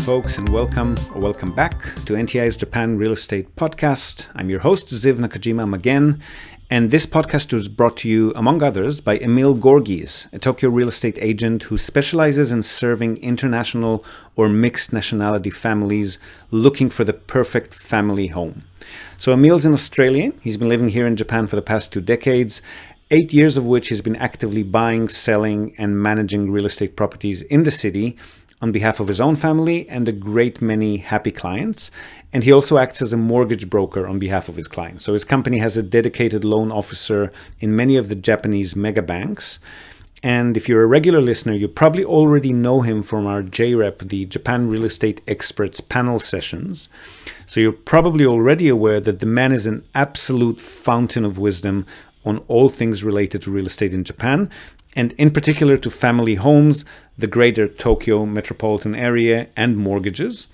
folks, and welcome back to NTI's Japan Real Estate Podcast. I'm your host, Ziv Nakajima again, and this podcast was brought to you, among others, by Emil Gorgis, a Tokyo real estate agent who specializes in serving international or mixed nationality families looking for the perfect family home. So Emil's an Australian. He's been living here in Japan for the past 2 decades, 8 years of which he's been actively buying, selling, and managing real estate properties in the city on behalf of his own family and a great many happy clients. And he also acts as a mortgage broker on behalf of his clients. So his company has a dedicated loan officer in many of the Japanese mega banks. And if you're a regular listener, you probably already know him from our JREP, the Japan Real Estate Experts panel sessions. So you're probably already aware that the man is an absolute fountain of wisdom on all things related to real estate in Japan, and in particular to family homes, the greater Tokyo metropolitan area, and mortgages.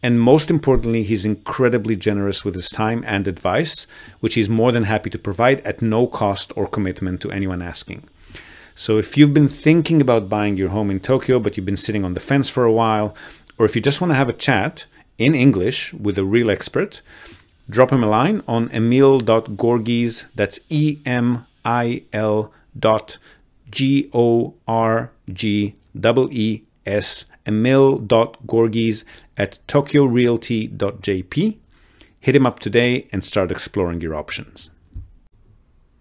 And most importantly, he's incredibly generous with his time and advice, which he's more than happy to provide at no cost or commitment to anyone asking. So if you've been thinking about buying your home in Tokyo, but you've been sitting on the fence for a while, or if you just want to have a chat in English with a real expert, drop him a line on emil.gorgis, that's emil.gorges, emil.gorgis at tokyorealty.jp. Hit him up today and start exploring your options.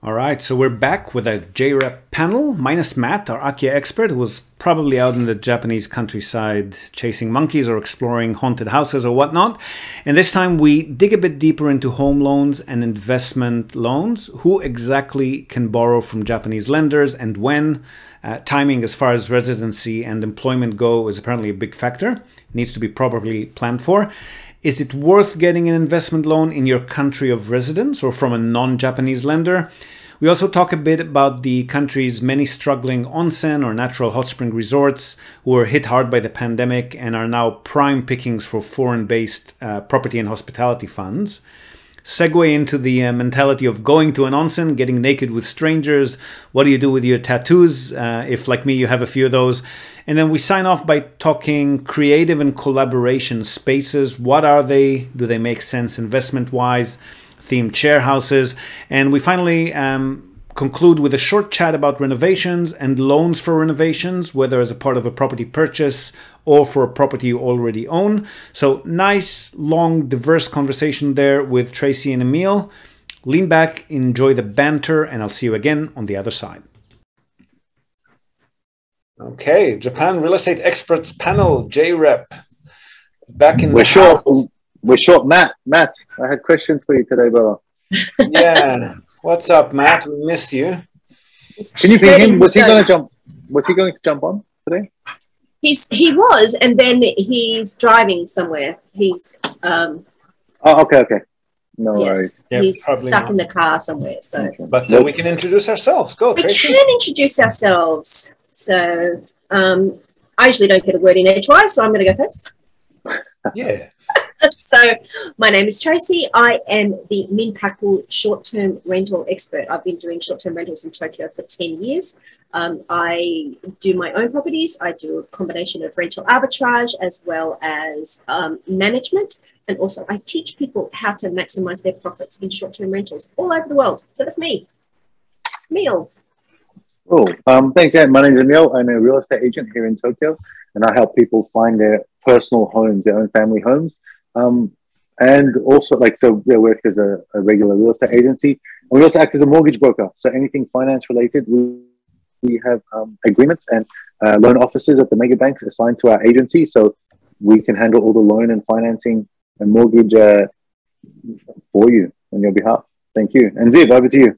All right, so we're back with a JREP panel, minus Matt, our Akia expert, who was probably out in the Japanese countryside chasing monkeys or exploring haunted houses or whatnot. And this time we dig a bit deeper into home loans and investment loans. Who exactly can borrow from Japanese lenders and when? Timing as far as residency and employment go is apparently a big factor. It needs to be properly planned for. Is it worth getting an investment loan in your country of residence or from a non-Japanese lender? We also talk a bit about the country's many struggling onsen or natural hot spring resorts who were hit hard by the pandemic and are now prime pickings for foreign-based property and hospitality funds. Segue into the mentality of going to an onsen, getting naked with strangers. What do you do with your tattoos? If, like me, you have a few of those. And then we sign off by talking creative and collaboration spaces. What are they? Do they make sense investment-wise? Themed share houses. And we finally conclude with a short chat about renovations and loans for renovations, whether as a part of a property purchase or for a property you already own. So nice, long, diverse conversation there with Tracy and Emil. Lean back, enjoy the banter, and I'll see you again on the other side. Okay, Japan Real Estate Experts Panel, JREP. Back in We're short, Matt. Matt, I had questions for you today, brother. Yeah. What's up, Matt? We miss you. Can you ping him? Was he going to jump on today? He was, and then he's driving somewhere. He's Oh, okay. No yes, worries. Yeah, he's probably stuck not. in the car somewhere. So But we can introduce ourselves. Go, we Tracy. can introduce ourselves. So I usually don't get a word in edgewise, so I'm going to go first. Yeah. So my name is Tracy. I am the Minpaku short-term rental expert. I've been doing short-term rentals in Tokyo for 10 years. I do my own properties. I do a combination of rental arbitrage as well as management. And also I teach people how to maximize their profits in short-term rentals all over the world. So that's me. Emil. Cool. Thanks, Anne. My name is Emil. I'm a real estate agent here in Tokyo, and I help people find their personal homes, their own family homes. And also, we work as a regular real estate agency. And we also act as a mortgage broker. So anything finance related, we have agreements and loan officers at the mega banks assigned to our agency. So we can handle all the loan and financing and mortgage for you on your behalf. Thank you. And Ziv, over to you.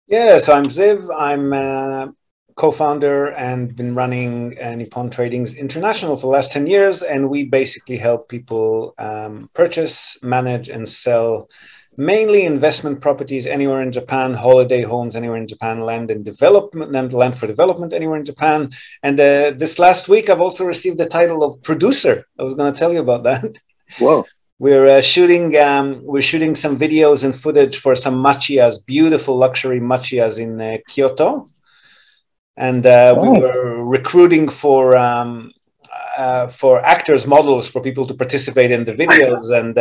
Yeah, so I'm Ziv. I'm a co-founder and been running Nippon Tradings International for the last 10 years. And we basically help people purchase, manage, and sell mainly investment properties anywhere in Japan, holiday homes anywhere in Japan, land for development anywhere in Japan. And this last week, I've also received the title of producer. I was going to tell you about that. Whoa. We're shooting some videos and footage for some machiyas, beautiful luxury machiyas in Kyoto. And we were recruiting for for actors, models, for people to participate in the videos. And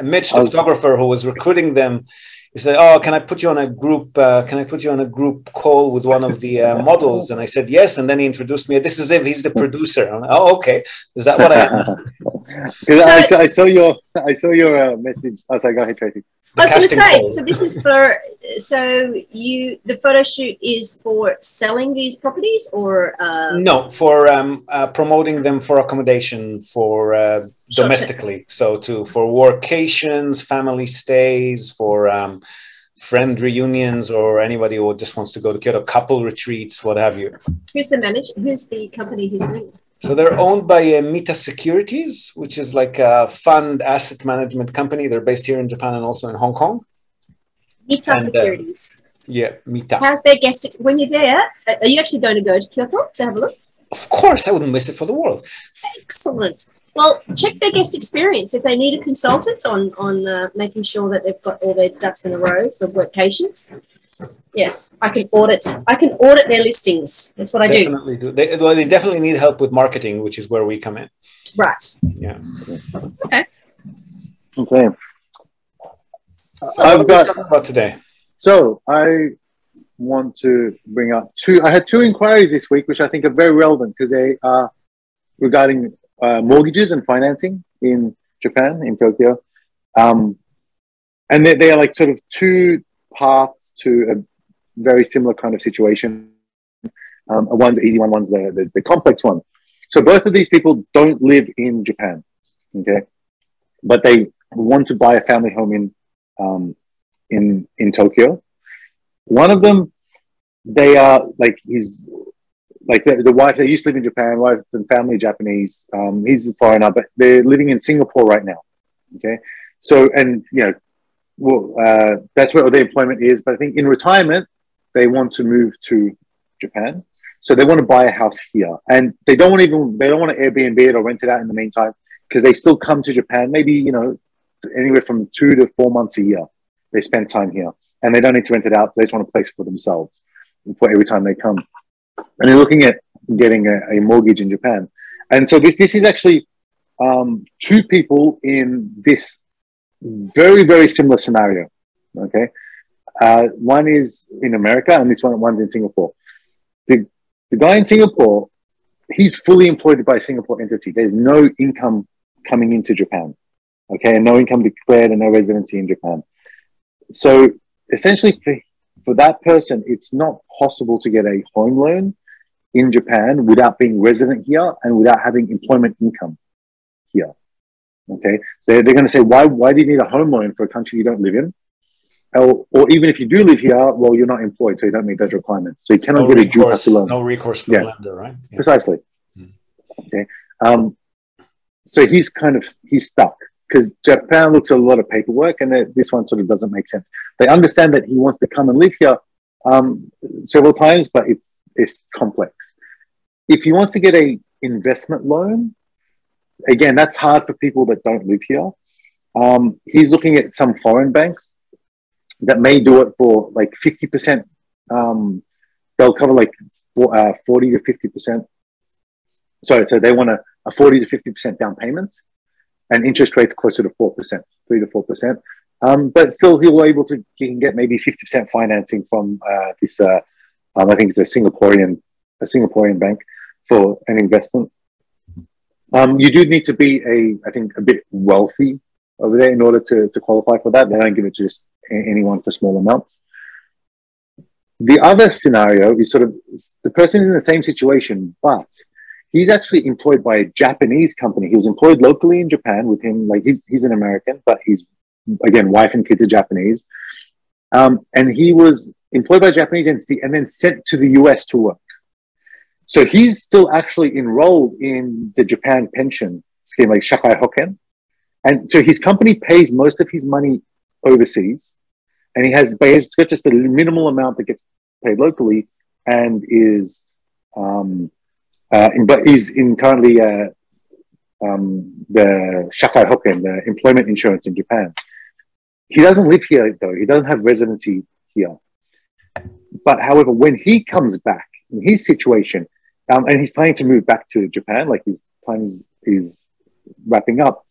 Mitch, the photographer who was recruiting them, he said, "Oh, can I put you on a group? Can I put you on a group call with one of the models?" And I said, "Yes." And then he introduced me. This is him. He's the producer. I'm like, "Oh, okay. Is that what I am?" Because I saw your message. I was like, "Go ahead, Tracy." I was going to say, so this is for, the photo shoot is for selling these properties, or? No, for promoting them for accommodation for domestically. So for workations, family stays, for friend reunions, or anybody who just wants to go to Kyoto, couple retreats, what have you. Who's the manager? Who's the company who's doing it? So they're owned by Mita Securities, which is like a fund asset management company. They're based here in Japan and also in Hong Kong. Mita Securities. Yeah, Mita. How's their guest? When you're there, are you actually going to go to Kyoto to have a look? Of course, I wouldn't miss it for the world. Excellent. Well, check their guest experience. If they need a consultant on making sure that they've got all their ducks in a row for workations. Yes, I can audit their listings. That's what I definitely do. They definitely need help with marketing, which is where we come in. Right. Yeah. Okay. Okay. What are we talking about today? So I want to bring up I had two inquiries this week, which I think are very relevant because they are regarding mortgages and financing in Japan, in Tokyo. And they are like sort of two paths to a very similar kind of situation. One's easy one, one's the complex one. So both of these people don't live in Japan, okay? But they want to buy a family home in Tokyo. One of them, they are like the wife. They used to live in Japan. Wife and family Japanese. He's a foreigner, but they're living in Singapore right now. Okay, so and that's where their employment is. But I think in retirement, they want to move to Japan. So they want to buy a house here, and they don't want to Airbnb it or rent it out in the meantime because they still come to Japan. Maybe anywhere from 2 to 4 months a year. They spend time here, and they don't need to rent it out. They just want a place for themselves for every time they come. And they're looking at getting a mortgage in Japan. And so this is actually two people in this very, very similar scenario. Okay, one is in America, and one's in Singapore. The guy in Singapore, he's fully employed by a Singapore entity. There's no income coming into Japan. Okay, and no income declared and no residency in Japan. So essentially, for that person, it's not possible to get a home loan in Japan without being resident here and without having employment income here. Okay, they're going to say, why do you need a home loan for a country you don't live in? Or even if you do live here, well, you're not employed, so you don't meet those requirements. So you cannot get a Jupaku loan. No recourse for the lender, right? Yeah. Precisely. Okay. So he's stuck because Japan looks at a lot of paperwork, and this one sort of doesn't make sense. They understand that he wants to come and live here several times, but it's complex. If he wants to get a investment loan, again, that's hard for people that don't live here. He's looking at some foreign banks that may do it for like 50%. They'll cover like 40 to 50%. So they want a 40 to 50% down payment and interest rates closer to 4%, 3 to 4%. But still, he can get maybe 50% financing from this. I think it's a Singaporean bank for an investment. You do need to be I think a bit wealthy over there in order to qualify for that. They don't give it to just anyone for small amounts. The other scenario is sort of the person is in the same situation, but he's actually employed by a Japanese company. He was employed locally in Japan with him. Like he's an American, but he's, again, wife and kids are Japanese. And he was employed by a Japanese entity and then sent to the US to work. So he's still actually enrolled in the Japan pension scheme, like Shakai Hoken. And so his company pays most of his money overseas, and he's got just a minimal amount that gets paid locally, and but he's in currently the Shakai Hoken, the employment insurance in Japan. He doesn't live here though; he doesn't have residency here. But however, when he comes back in his situation, and he's planning to move back to Japan, like his time is wrapping up.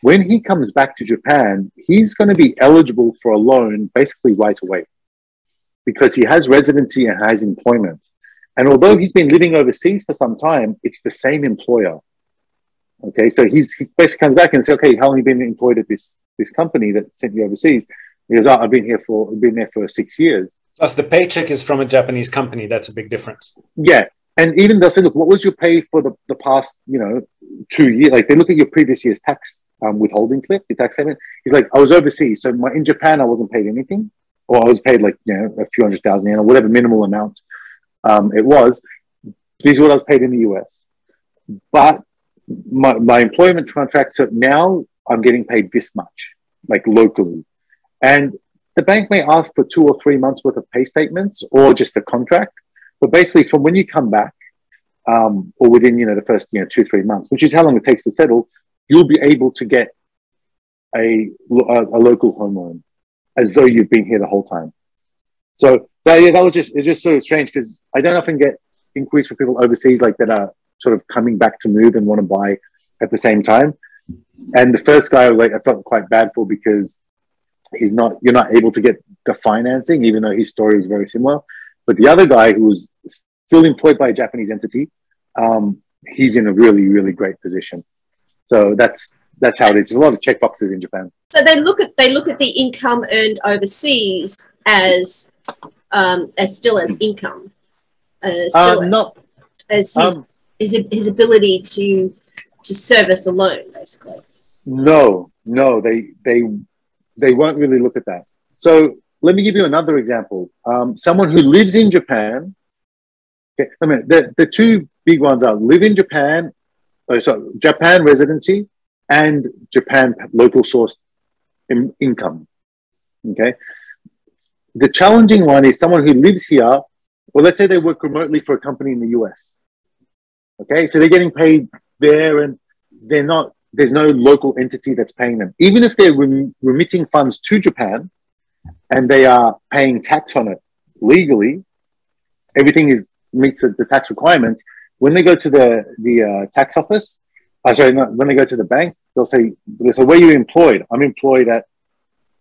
When he comes back to Japan, he's going to be eligible for a loan basically right away because he has residency and has employment. And although he's been living overseas for some time, it's the same employer. Okay, so he basically comes back and says, okay, how long have you been employed at this company that sent you overseas? He goes, oh, I've been there for 6 years. Plus the paycheck is from a Japanese company. That's a big difference. Yeah. And even they'll say, look, what was your pay for the past, 2 years? Like they look at your previous year's tax withholding slip, your tax statement. He's like, I was overseas. So in Japan, I wasn't paid anything. Or I was paid like, a few 100,000 yen or whatever minimal amount it was. This is what I was paid in the US. But my employment contract, so now I'm getting paid this much, like locally. And the bank may ask for 2 or 3 months worth of pay statements or just a contract. But basically from when you come back or within, the first, 2-3 months, which is how long it takes to settle, you'll be able to get a local home loan as though you've been here the whole time. So it's just sort of strange because I don't often get inquiries for people overseas like that are sort of coming back to move and want to buy at the same time. And the first guy I felt quite bad for because you're not able to get the financing, even though his story is very similar. But the other guy who was still employed by a Japanese entity, he's in a really, really great position. So that's how it is. There's a lot of check boxes in Japan. So they look at the income earned overseas as still as income, not as his ability to service a loan, basically. No, they won't really look at that. So let me give you another example. Someone who lives in Japan. Okay, the two big ones are live in Japan, so Japan residency and Japan local source income. Okay. The challenging one is someone who lives here, well, let's say they work remotely for a company in the US. Okay, so they're getting paid there and there's no local entity that's paying them. Even if they're remitting funds to Japan and they are paying tax on it legally, everything meets the tax requirements. When they go to the tax office, when they go to the bank, they'll say, where are you employed? I'm employed at,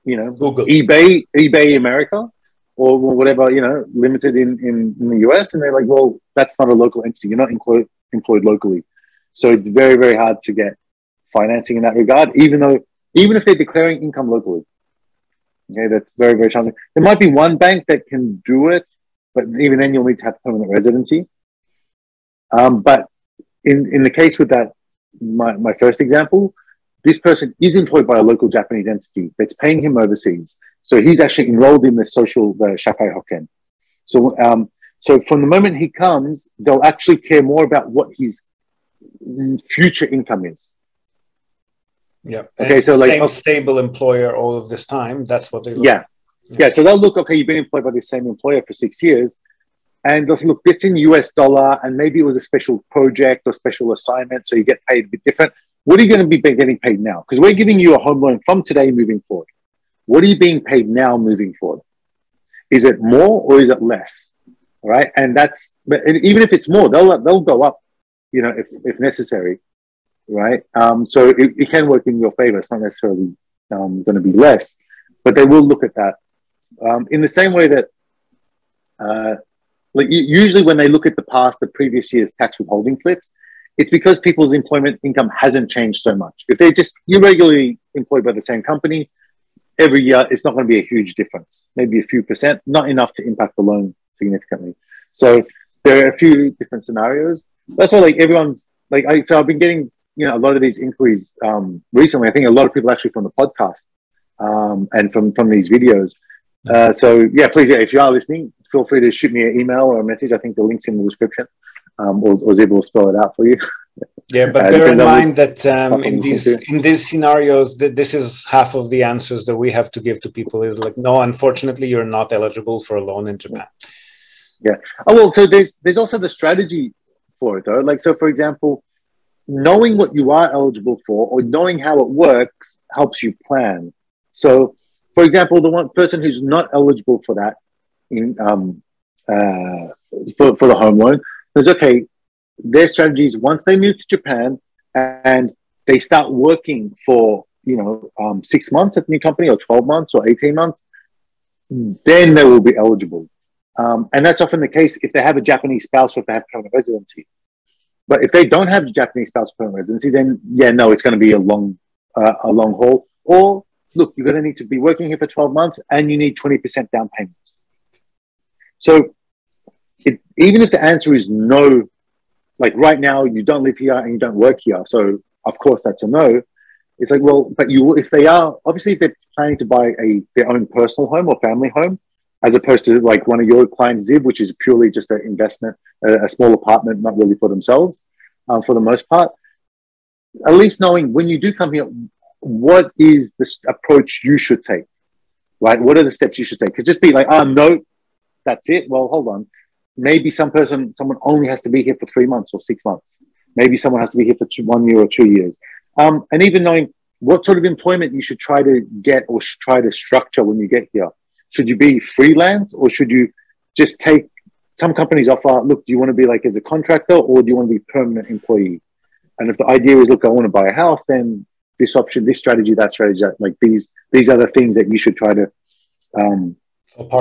Google, eBay America or whatever, limited in the US. And they're like, well, that's not a local entity. You're not employed locally. So it's very, very hard to get financing in that regard, even if they're declaring income locally. Okay, that's very, very challenging. There might be one bank that can do it, but even then you'll need to have permanent residency. But in the case with that, my first example, this person is employed by a local Japanese entity that's paying him overseas. So he's actually enrolled in the Shakai Hoken. So from the moment he comes, they'll actually care more about what his future income is. Yeah. Okay. So same stable employer all of this time. That's what they look at. Yeah. So they'll look, okay, you've been employed by the same employer for 6 years. And they'll say, look, it's in US dollar and maybe it was a special project or special assignment. So you get paid a bit different. What are you going to be getting paid now? Because we're giving you a home loan from today moving forward. What are you being paid now moving forward? Is it more or is it less? All right. And even if it's more, they'll go up, if necessary. Right. So it can work in your favor. It's not necessarily going to be less, but they will look at that. In the same way that usually when they look at the previous year's tax withholding slips, it's because people's employment income hasn't changed so much. If you're regularly employed by the same company, every year it's not going to be a huge difference, maybe a few percent, not enough to impact the loan significantly. So there are a few different scenarios. That's why everyone's so I've been getting, a lot of these inquiries recently. I think a lot of people actually from the podcast and from these videos. So yeah, please, if you are listening, feel free to shoot me an email or a message. I think the link's in the description. Or Zib will spell it out for you. Yeah, but bear in mind that in these scenarios, this is half of the answers that we have to give to people is like, no, unfortunately, you're not eligible for a loan in Japan. Yeah. Oh, well, so there's also the strategy for it, though. So for example, knowing what you are eligible for or knowing how it works helps you plan. So, for example, the one person who's not eligible for that for the home loan, Because, okay, their strategies, once they move to Japan and they start working for, 6 months at the new company, or 12 months or 18 months, then they will be eligible. And that's often the case if they have a Japanese spouse or if they have permanent residency. But if they don't have a Japanese spouse or permanent residency, then yeah, no, it's going to be a long haul. Or look, you're going to need to be working here for 12 months and you need 20% down payments. So even if the answer is no, like right now you don't live here and you don't work here, so of course that's a no. It's like, well, but if they're planning to buy their own personal home or family home, as opposed to like one of your clients, Zib, which is purely just an investment, a small apartment, not really for themselves, for the most part. At least knowing when you do come here, what is the approach you should take, right? What are the steps you should take? Because just be like, no, that's it. Well, hold on. Maybe someone only has to be here for 3 months or 6 months. Maybe someone has to be here for 1 year or 2 years. And even knowing what sort of employment you should try to get or try to structure when you get here. Should you be freelance or should you just take, some companies offer, look, do you want to be like as a contractor or do you want to be permanent employee? And if the idea is, look, I want to buy a house, then this option, this strategy, that strategy, like these are the things that you should try to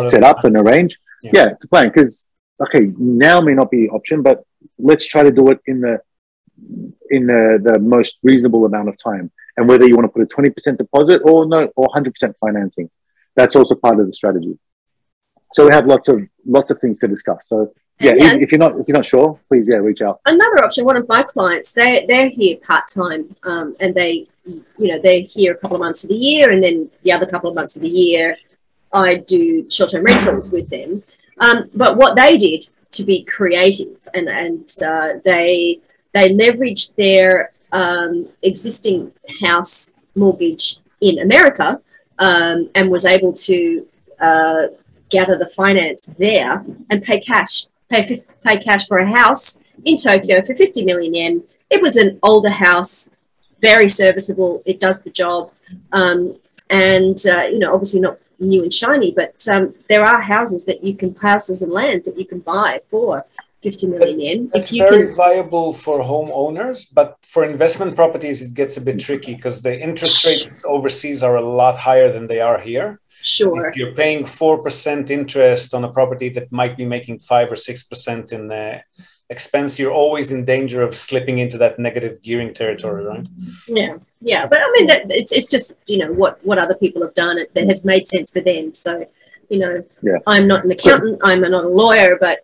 set up and arrange. Yeah, to plan. Because, okay, now may not be an option, but let's try to do it in the most reasonable amount of time. And whether you want to put a 20% deposit or 100% financing, that's also part of the strategy. So we have lots of things to discuss. So yeah, if you're not sure, please reach out. Another option. One of my clients, they're here part time, and they're here a couple of months of the year, and then the other couple of months of the year, I do short-term rentals with them. But what they did to be creative, and they leveraged their existing house mortgage in America, and was able to gather the finance there and pay cash for a house in Tokyo for 50 million yen. It was an older house, very serviceable. It does the job, and obviously not new and shiny, but there are houses and land that you can buy for 50 million yen. It's very viable for homeowners, but for investment properties, it gets a bit tricky because the interest rates overseas are a lot higher than they are here. Sure. If you're paying 4% interest on a property that might be making 5 or 6% in the expense, you're always in danger of slipping into that negative gearing territory, right? Yeah. But I mean, it's just, what other people have done that has made sense for them. So, I'm not an accountant, I'm not a lawyer, but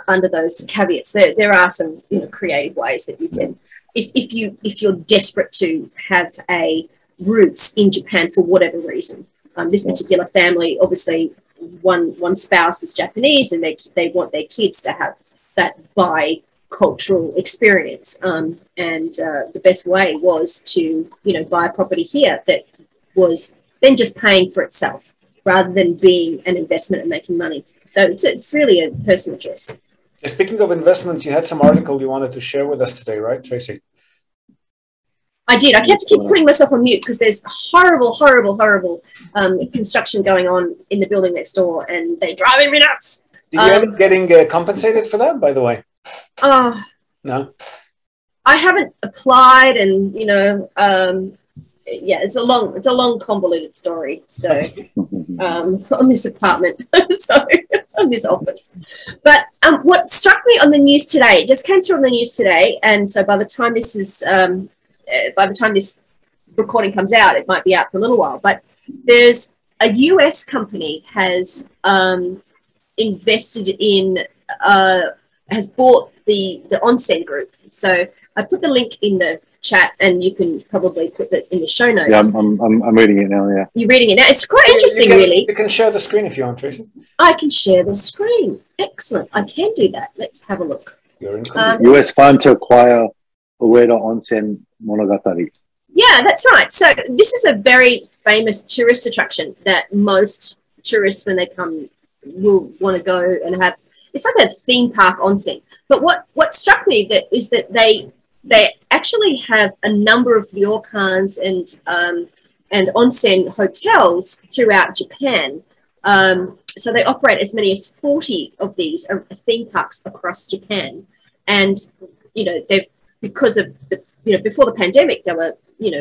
under those caveats, there are some creative ways that you can, if you're desperate to have a roots in Japan for whatever reason. This particular family, obviously, one spouse is Japanese, and they want their kids to have that bi-cultural experience. And the best way was to buy a property here that was then just paying for itself, rather than being an investment and making money. So it's really a personal choice. Speaking of investments, you had some article you wanted to share with us today, right, Tracy? I did. I have to keep putting myself on mute because there's horrible construction going on in the building next door, and they're driving me nuts. Did you end up getting compensated for that, by the way? No. I haven't applied, and it's a long convoluted story. So on this apartment, on this office. But what struck me on the news today, it just came through on the news today, and so by the time this recording comes out, it might be out for a little while. But there's a US company has invested in, has bought the Onsen group. So I put the link in the chat, and you can probably put it in the show notes. Yeah, I'm reading it now. Yeah, you're reading it now. It's quite interesting, really. You can share the screen if you want, Tracy. I can share the screen. Excellent. I can do that. Let's have a look. You're in US fund to acquire Ueda Onsen Monogatari. Yeah, that's right. So this is a very famous tourist attraction that most tourists, when they come, will want to go and have. It's like a theme park onsen. But what struck me is that they actually have a number of ryokans and onsen hotels throughout Japan. So they operate as many as 40 of these theme parks across Japan. And, they've, because of the, before the pandemic, they were,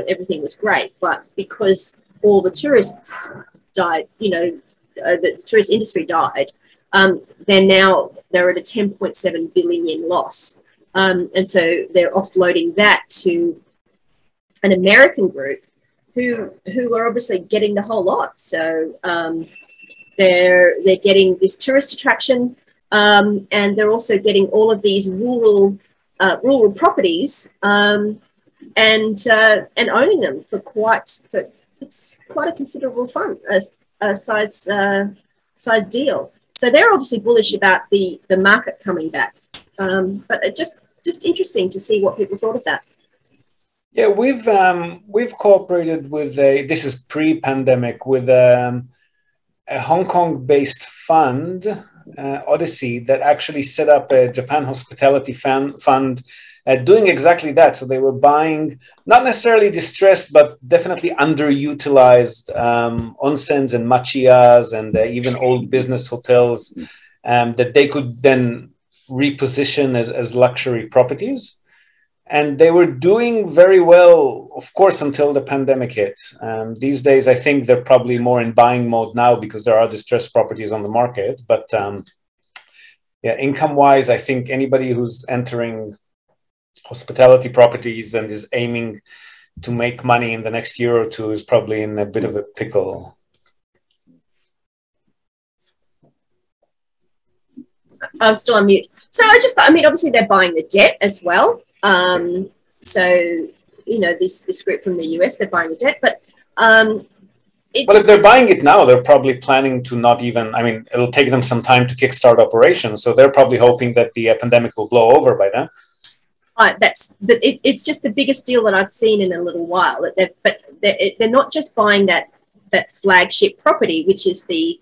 everything was great. But because all the tourists died, the tourist industry died, they're at a 10.7 billion yen loss. And so they're offloading that to an American group who are obviously getting the whole lot. So they're getting this tourist attraction, and they're also getting all of these rural properties, and owning them for it's quite a considerable size deal. So they're obviously bullish about the market coming back. But it just interesting to see what people thought of that. Yeah, we've cooperated with this is pre-pandemic, with a Hong Kong-based fund, Odyssey, that actually set up a Japan hospitality fund, doing exactly that. So they were buying, not necessarily distressed, but definitely underutilized onsens and machiyas and even old business hotels that they could then reposition as luxury properties. And they were doing very well, of course, until the pandemic hit. These days, I think they're probably more in buying mode now because there are distressed properties on the market. But yeah, income-wise, I think anybody who's entering hospitality properties and is aiming to make money in the next year or two is probably in a bit of a pickle. I'm still on mute. So obviously they're buying the debt as well. So, this group from the US, they're buying the debt, but if they're buying it now, they're probably planning to not even, it'll take them some time to kickstart operations. So they're probably hoping that the pandemic will blow over by then. It's just the biggest deal that I've seen in a little while. They're not just buying that flagship property, which is the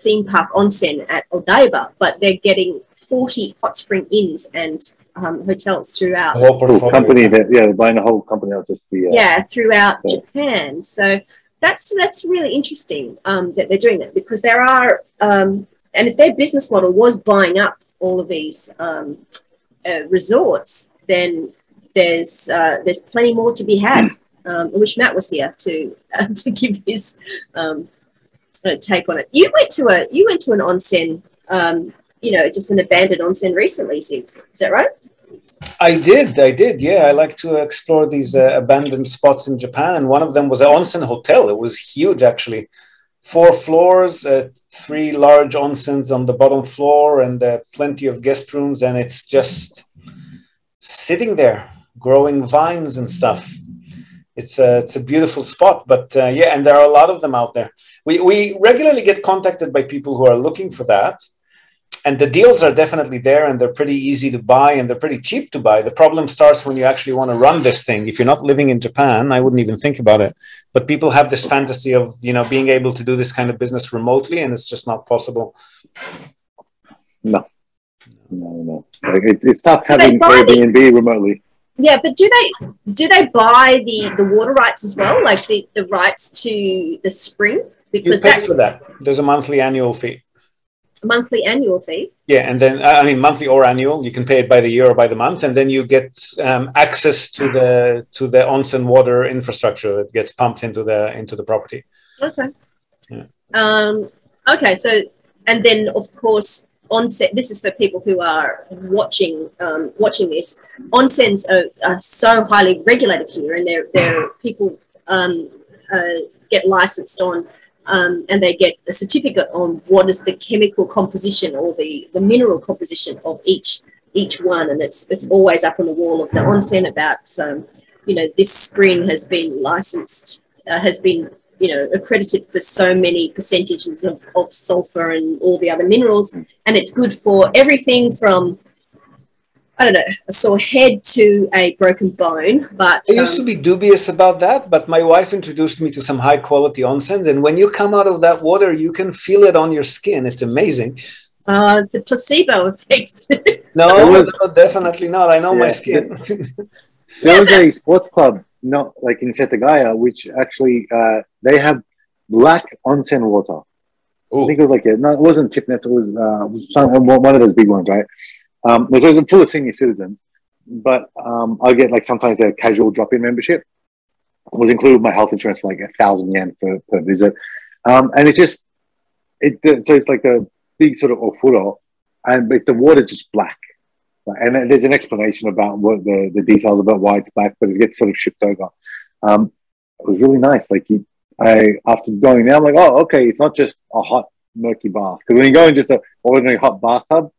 theme park onsen at Odaiba, but they're getting 40 hot spring inns and hotels throughout. The whole company, they're buying the whole company, not just the throughout Japan. So that's really interesting that they're doing that, because there are and if their business model was buying up all of these resorts, then there's plenty more to be had. I wish Matt was here to give his take on it. You went to an onsen, just an abandoned onsen recently, Sid. Is that right? I did. Yeah, I like to explore these abandoned spots in Japan. And one of them was an onsen hotel. It was huge, actually. 4 floors, 3 large onsens on the bottom floor, and plenty of guest rooms. And it's just sitting there, growing vines and stuff. It's a beautiful spot. But yeah, and there are a lot of them out there. We regularly get contacted by people who are looking for that. And the deals are definitely there, and they're pretty easy to buy, and they're pretty cheap to buy. The problem starts when you actually want to run this thing. If you're not living in Japan, I wouldn't even think about it. But people have this fantasy of, being able to do this kind of business remotely, and it's just not possible. No. It's tough having Airbnb remotely. Yeah, but do they buy the water rights as well, like the rights to the spring? Because you pay for that. There's a monthly annual fee. Monthly annual fee. Yeah, and then monthly or annual. You can pay it by the year or by the month, and then you get access to the onsen water infrastructure that gets pumped into the property. Okay. Yeah. Okay. So, and then of course, onsen. This is for people who are watching this. Onsens are so highly regulated here, and they're people get licensed on. And they get a certificate on what is the chemical composition or the mineral composition of each one, and it's always up on the wall of the onsen about this spring has been licensed, has been accredited for so many percentages of sulfur and all the other minerals, and it's good for everything from a sore head to a broken bone. But I used to be dubious about that, but my wife introduced me to some high quality onsens, and when you come out of that water, you can feel it on your skin. It's amazing. The placebo effect. No, definitely not. I know my skin. There was a sports club, not like in Setagaya, which actually they have black onsen water. Ooh. I think it was it wasn't Tip Nets, it was one of those big ones, right? It's full of senior citizens, but I'll get like sometimes a casual drop-in membership. It was included with my health insurance for like 1,000 yen per visit. And it's just, so it's like a big sort of ofuro, and but the water's just black. And then there's an explanation about what the details about why it's black, but it gets sort of shipped over. It was really nice. Like after going there, I'm like, oh, okay, it's not just a hot, murky bath. Because when you go in just an ordinary hot bathtub,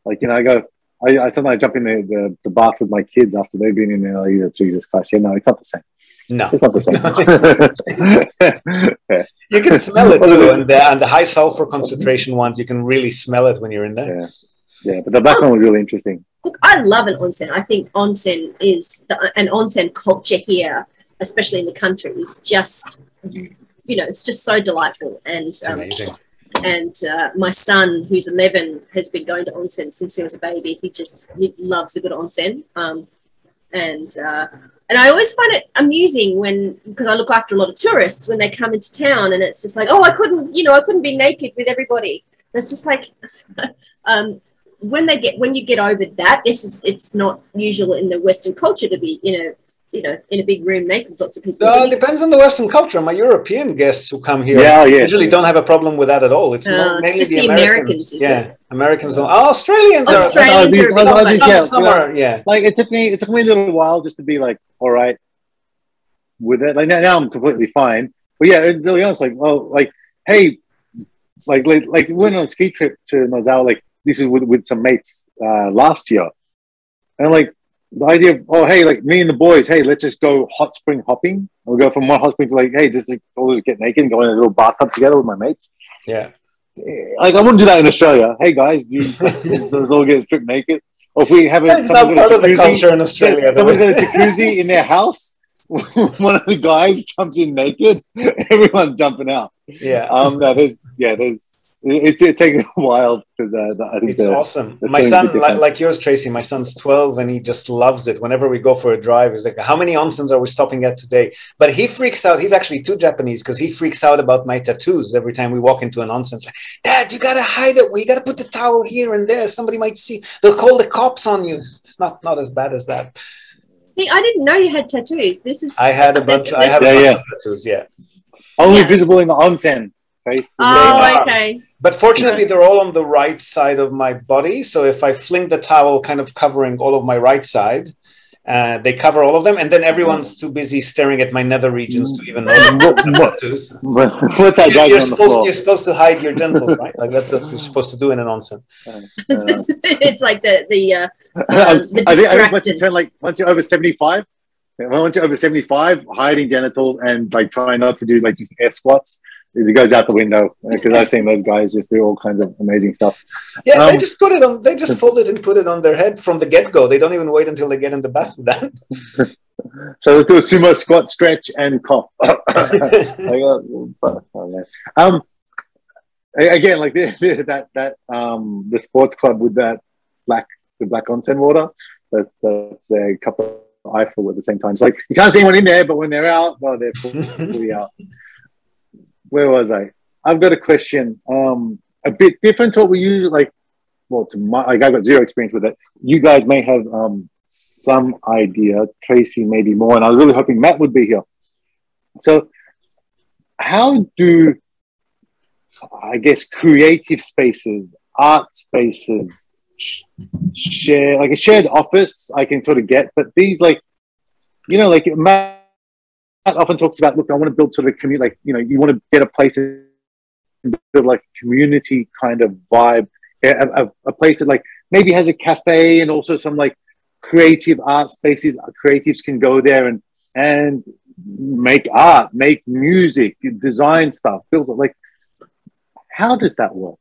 like, you know, I sometimes jump in the bath with my kids after they've been in there. Like, Jesus Christ, yeah, no, it's not the same. No, it's not the same. No, it's not. Yeah. You can smell it too, and the high sulfur concentration ones, you can really smell it when you're in there. Yeah, but the black one was really interesting. Look, I love an onsen. I think onsen is an onsen culture here, especially in the country, is just, you know, it's just so delightful. And it's amazing. And my son, who's 11, has been going to onsen since he was a baby. He loves a good onsen. And I always find it amusing because I look after a lot of tourists when they come into town, and it's just like, oh, I couldn't be naked with everybody. And it's just like, when you get over that, it's not usual in the Western culture to be, in a big room naked with lots of people. It depends on the Western culture. My European guests who come here usually don't have a problem with that at all. It's mainly just the Americans. Yeah, Americans. Australians are summer. Yeah, like it took me a little while just to be like, all right with it. Like now I'm completely fine. But yeah, really honest, like, well, like, hey, like we went on a ski trip to Nozawa. Like, this is with some mates last year, and like, the idea of, oh, hey, like me and the boys, hey, let's just go hot spring hopping. We'll go from one hot spring to like, hey, this is all just get naked and go in a little bathtub together with my mates. Yeah. Like, I wouldn't do that in Australia. Hey, guys, let's all get stripped naked. Or if we have it's not part of the culture in Australia. Someone's got a jacuzzi in their house. One of the guys jumps in naked. Everyone's jumping out. Yeah. It takes a while because I think it's awesome. My son, like yours, Tracy, my son's 12 and he just loves it. Whenever we go for a drive, he's like, how many onsens are we stopping at today? But he freaks out. He's actually too Japanese because he freaks out about my tattoos every time we walk into an onsen. It's like, Dad, you got to hide it. You got to put the towel here and there. Somebody might see. They'll call the cops on you. It's not as bad as that. See, I didn't know you had tattoos. I have a bunch of tattoos, yeah. Only visible in the onsen. Face. Oh, okay. But fortunately, they're all on the right side of my body. So if I fling the towel kind of covering all of my right side, they cover all of them. And then everyone's too busy staring at my nether regions to even know tattoos. What's that guy on the floor? You're supposed to hide your genitals, right? Like that's what you're supposed to do in an onsen. It's like the distracted. I think turn, like, once you're over 75, hiding genitals and like trying not to do like just air squats. It goes out the window because I've seen those guys just do all kinds of amazing stuff. Yeah, they just put it on. They just fold it and put it on their head from the get-go. They don't even wait until they get in the bath with that. So let's do a sumo squat, stretch, and cough. Again, like the sports club with the black onsen water. That's a couple of eyeful at the same time. It's like you can't see anyone in there, but when they're out, well, they're fully out. Where was I? I've got a question. A bit different to what we usually like. Well, I've got zero experience with it. You guys may have some idea. Tracy maybe more, and I was really hoping Matt would be here. So, how do I guess creative spaces, art spaces, share like a shared office? I can sort of get, but these like Matt often talks about, look, I want to build sort of a community, like, you want to get a place and build like a community kind of vibe, a place that like maybe has a cafe and also some like creative art spaces. Creatives can go there and make art, make music, design stuff, build it. Like, how does that work?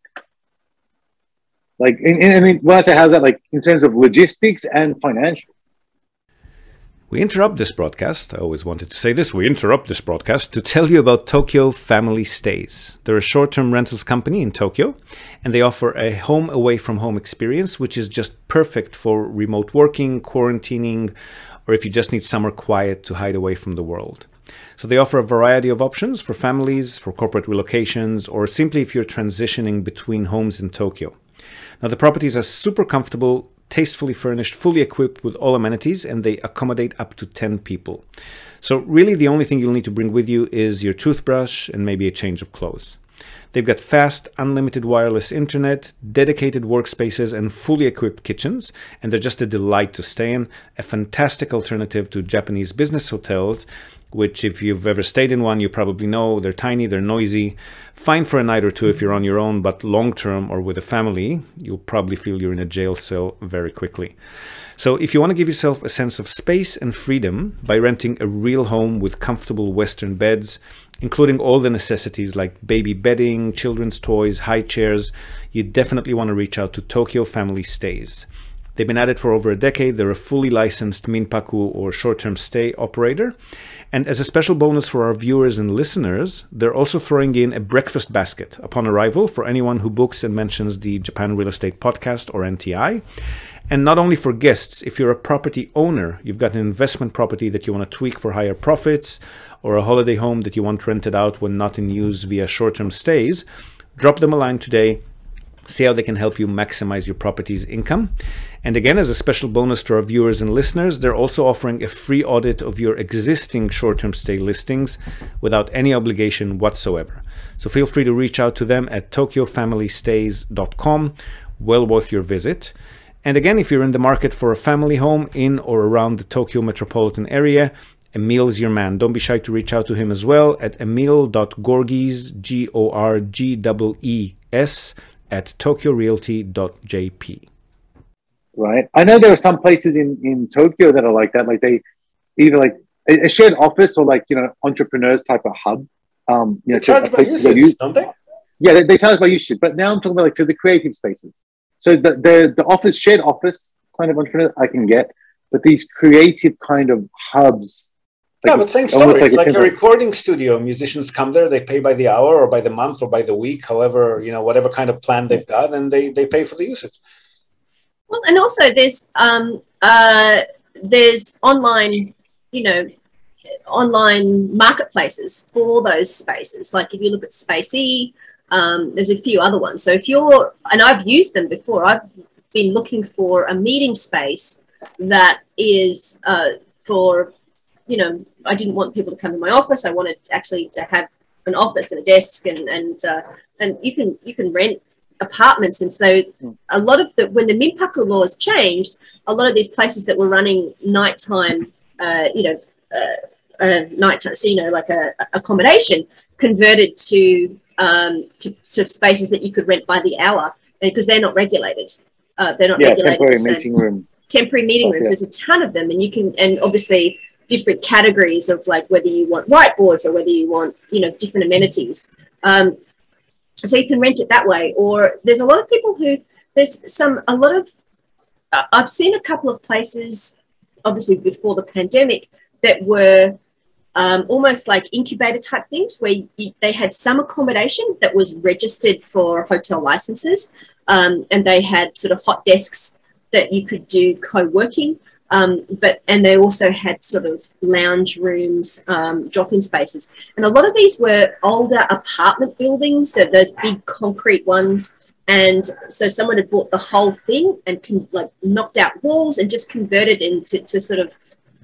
Like, and when I say how's that, like in terms of logistics and financial. We interrupt this broadcast. I always wanted to say this. We interrupt this broadcast to tell you about Tokyo Family Stays. They're a short-term rentals company in Tokyo, and they offer a home away from home experience, which is just perfect for remote working, quarantining, or if you just need somewhere quiet to hide away from the world. So they offer a variety of options for families, for corporate relocations, or simply if you're transitioning between homes in Tokyo. Now, the properties are super comfortable, tastefully furnished, fully equipped with all amenities, and they accommodate up to 10 people. So really the only thing you'll need to bring with you is your toothbrush and maybe a change of clothes. They've got fast, unlimited wireless internet, dedicated workspaces, and fully equipped kitchens, and they're just a delight to stay in, a fantastic alternative to Japanese business hotels, which if you've ever stayed in one, you probably know they're tiny, they're noisy, fine for a night or two if you're on your own, but long-term or with a family, you'll probably feel you're in a jail cell very quickly. So if you want to give yourself a sense of space and freedom by renting a real home with comfortable Western beds, including all the necessities like baby bedding, children's toys, high chairs, you definitely want to reach out to Tokyo Family Stays. They've been at it for over a decade. They're a fully licensed minpaku or short-term stay operator. And as a special bonus for our viewers and listeners, they're also throwing in a breakfast basket upon arrival for anyone who books and mentions the Japan Real Estate Podcast or NTI. And not only for guests, if you're a property owner, you've got an investment property that you want to tweak for higher profits, or a holiday home that you want rented out when not in use via short-term stays, drop them a line today. See how they can help you maximize your property's income. And again, as a special bonus to our viewers and listeners, they're also offering a free audit of your existing short-term stay listings without any obligation whatsoever. So feel free to reach out to them at tokyofamilystays.com. Well worth your visit. And again, if you're in the market for a family home in or around the Tokyo metropolitan area, Emil's your man. Don't be shy to reach out to him as well at emil.gorgees, Gorgees, at tokyorealty.jp. Right. I know there are some places in Tokyo that are like that. Like they either like a shared office or like, entrepreneurs type of hub. They charge by usage, don't they? Yeah, they charge by usage. But now I'm talking about like the creative spaces. So the office, shared office kind of entrepreneur I can get, but these creative kind of hubs. Yeah, but same story. Like a recording studio. Musicians come there, they pay by the hour or by the month or by the week, however, whatever kind of plan they've got, and they pay for the usage. Well, and also there's online, online marketplaces for those spaces. Like if you look at Spacey, there's a few other ones. So and I've used them before, I've been looking for a meeting space that is for, I didn't want people to come to my office. I wanted actually to have an office and a desk, and you can rent apartments. And so a lot of when the minpaku laws changed, a lot of these places that were running nighttime, nighttime, so like a accommodation, converted to sort of spaces that you could rent by the hour, because they're not regulated. They're not regulated. Temporary meeting room. Temporary meeting rooms. Yeah. There's a ton of them, and and obviously different categories of like whether you want whiteboards or whether you want different amenities. So you can rent it that way. Or there's a lot of people I've seen a couple of places, obviously before the pandemic, that were almost like incubator type things where they had some accommodation that was registered for hotel licenses, and they had sort of hot desks that you could do co-working, and they also had sort of lounge rooms, drop-in spaces. And a lot of these were older apartment buildings, so those big concrete ones. And so someone had bought the whole thing and knocked out walls and just converted into sort of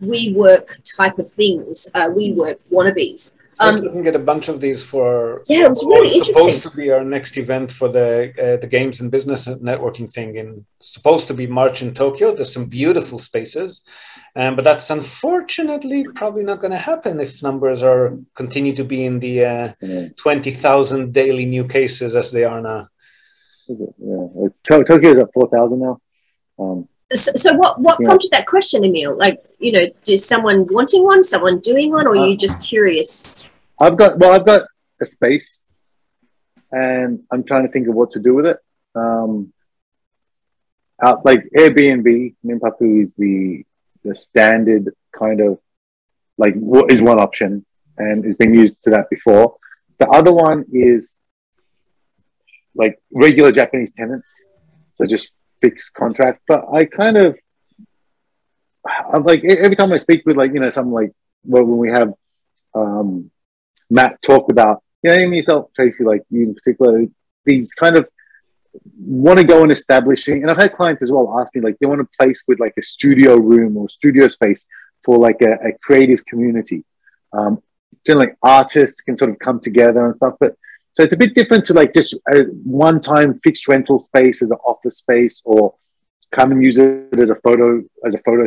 WeWork type of things, WeWork wannabes. I was looking at a bunch of these for it was really interesting. Supposed to be our next event for the games and business networking thing, and supposed to be March in Tokyo. There's some beautiful spaces, but that's unfortunately probably not going to happen if numbers continue to be in the 20,000 daily new cases as they are now. Yeah, Tokyo is at 4,000 now. So what prompted that question, Emil? Like, is someone wanting one, someone doing one, or are you just curious? I've got a space, and I'm trying to think of what to do with it. Like Airbnb, minpaku is the standard kind of like what is one option, and it's been used to that before. The other one is like regular Japanese tenants, so just fixed contract. But I'm like, every time I speak with something like when we have Matt talk about, yourself, Tracy, like you in particular, these kind of want to go and establishing, and I've had clients as well ask me, like, they want a place with like a studio room or studio space for like a creative community. Kind of like artists can sort of come together and stuff. But so it's a bit different to like just a one-time fixed rental space as an office space, or come and use it as a photo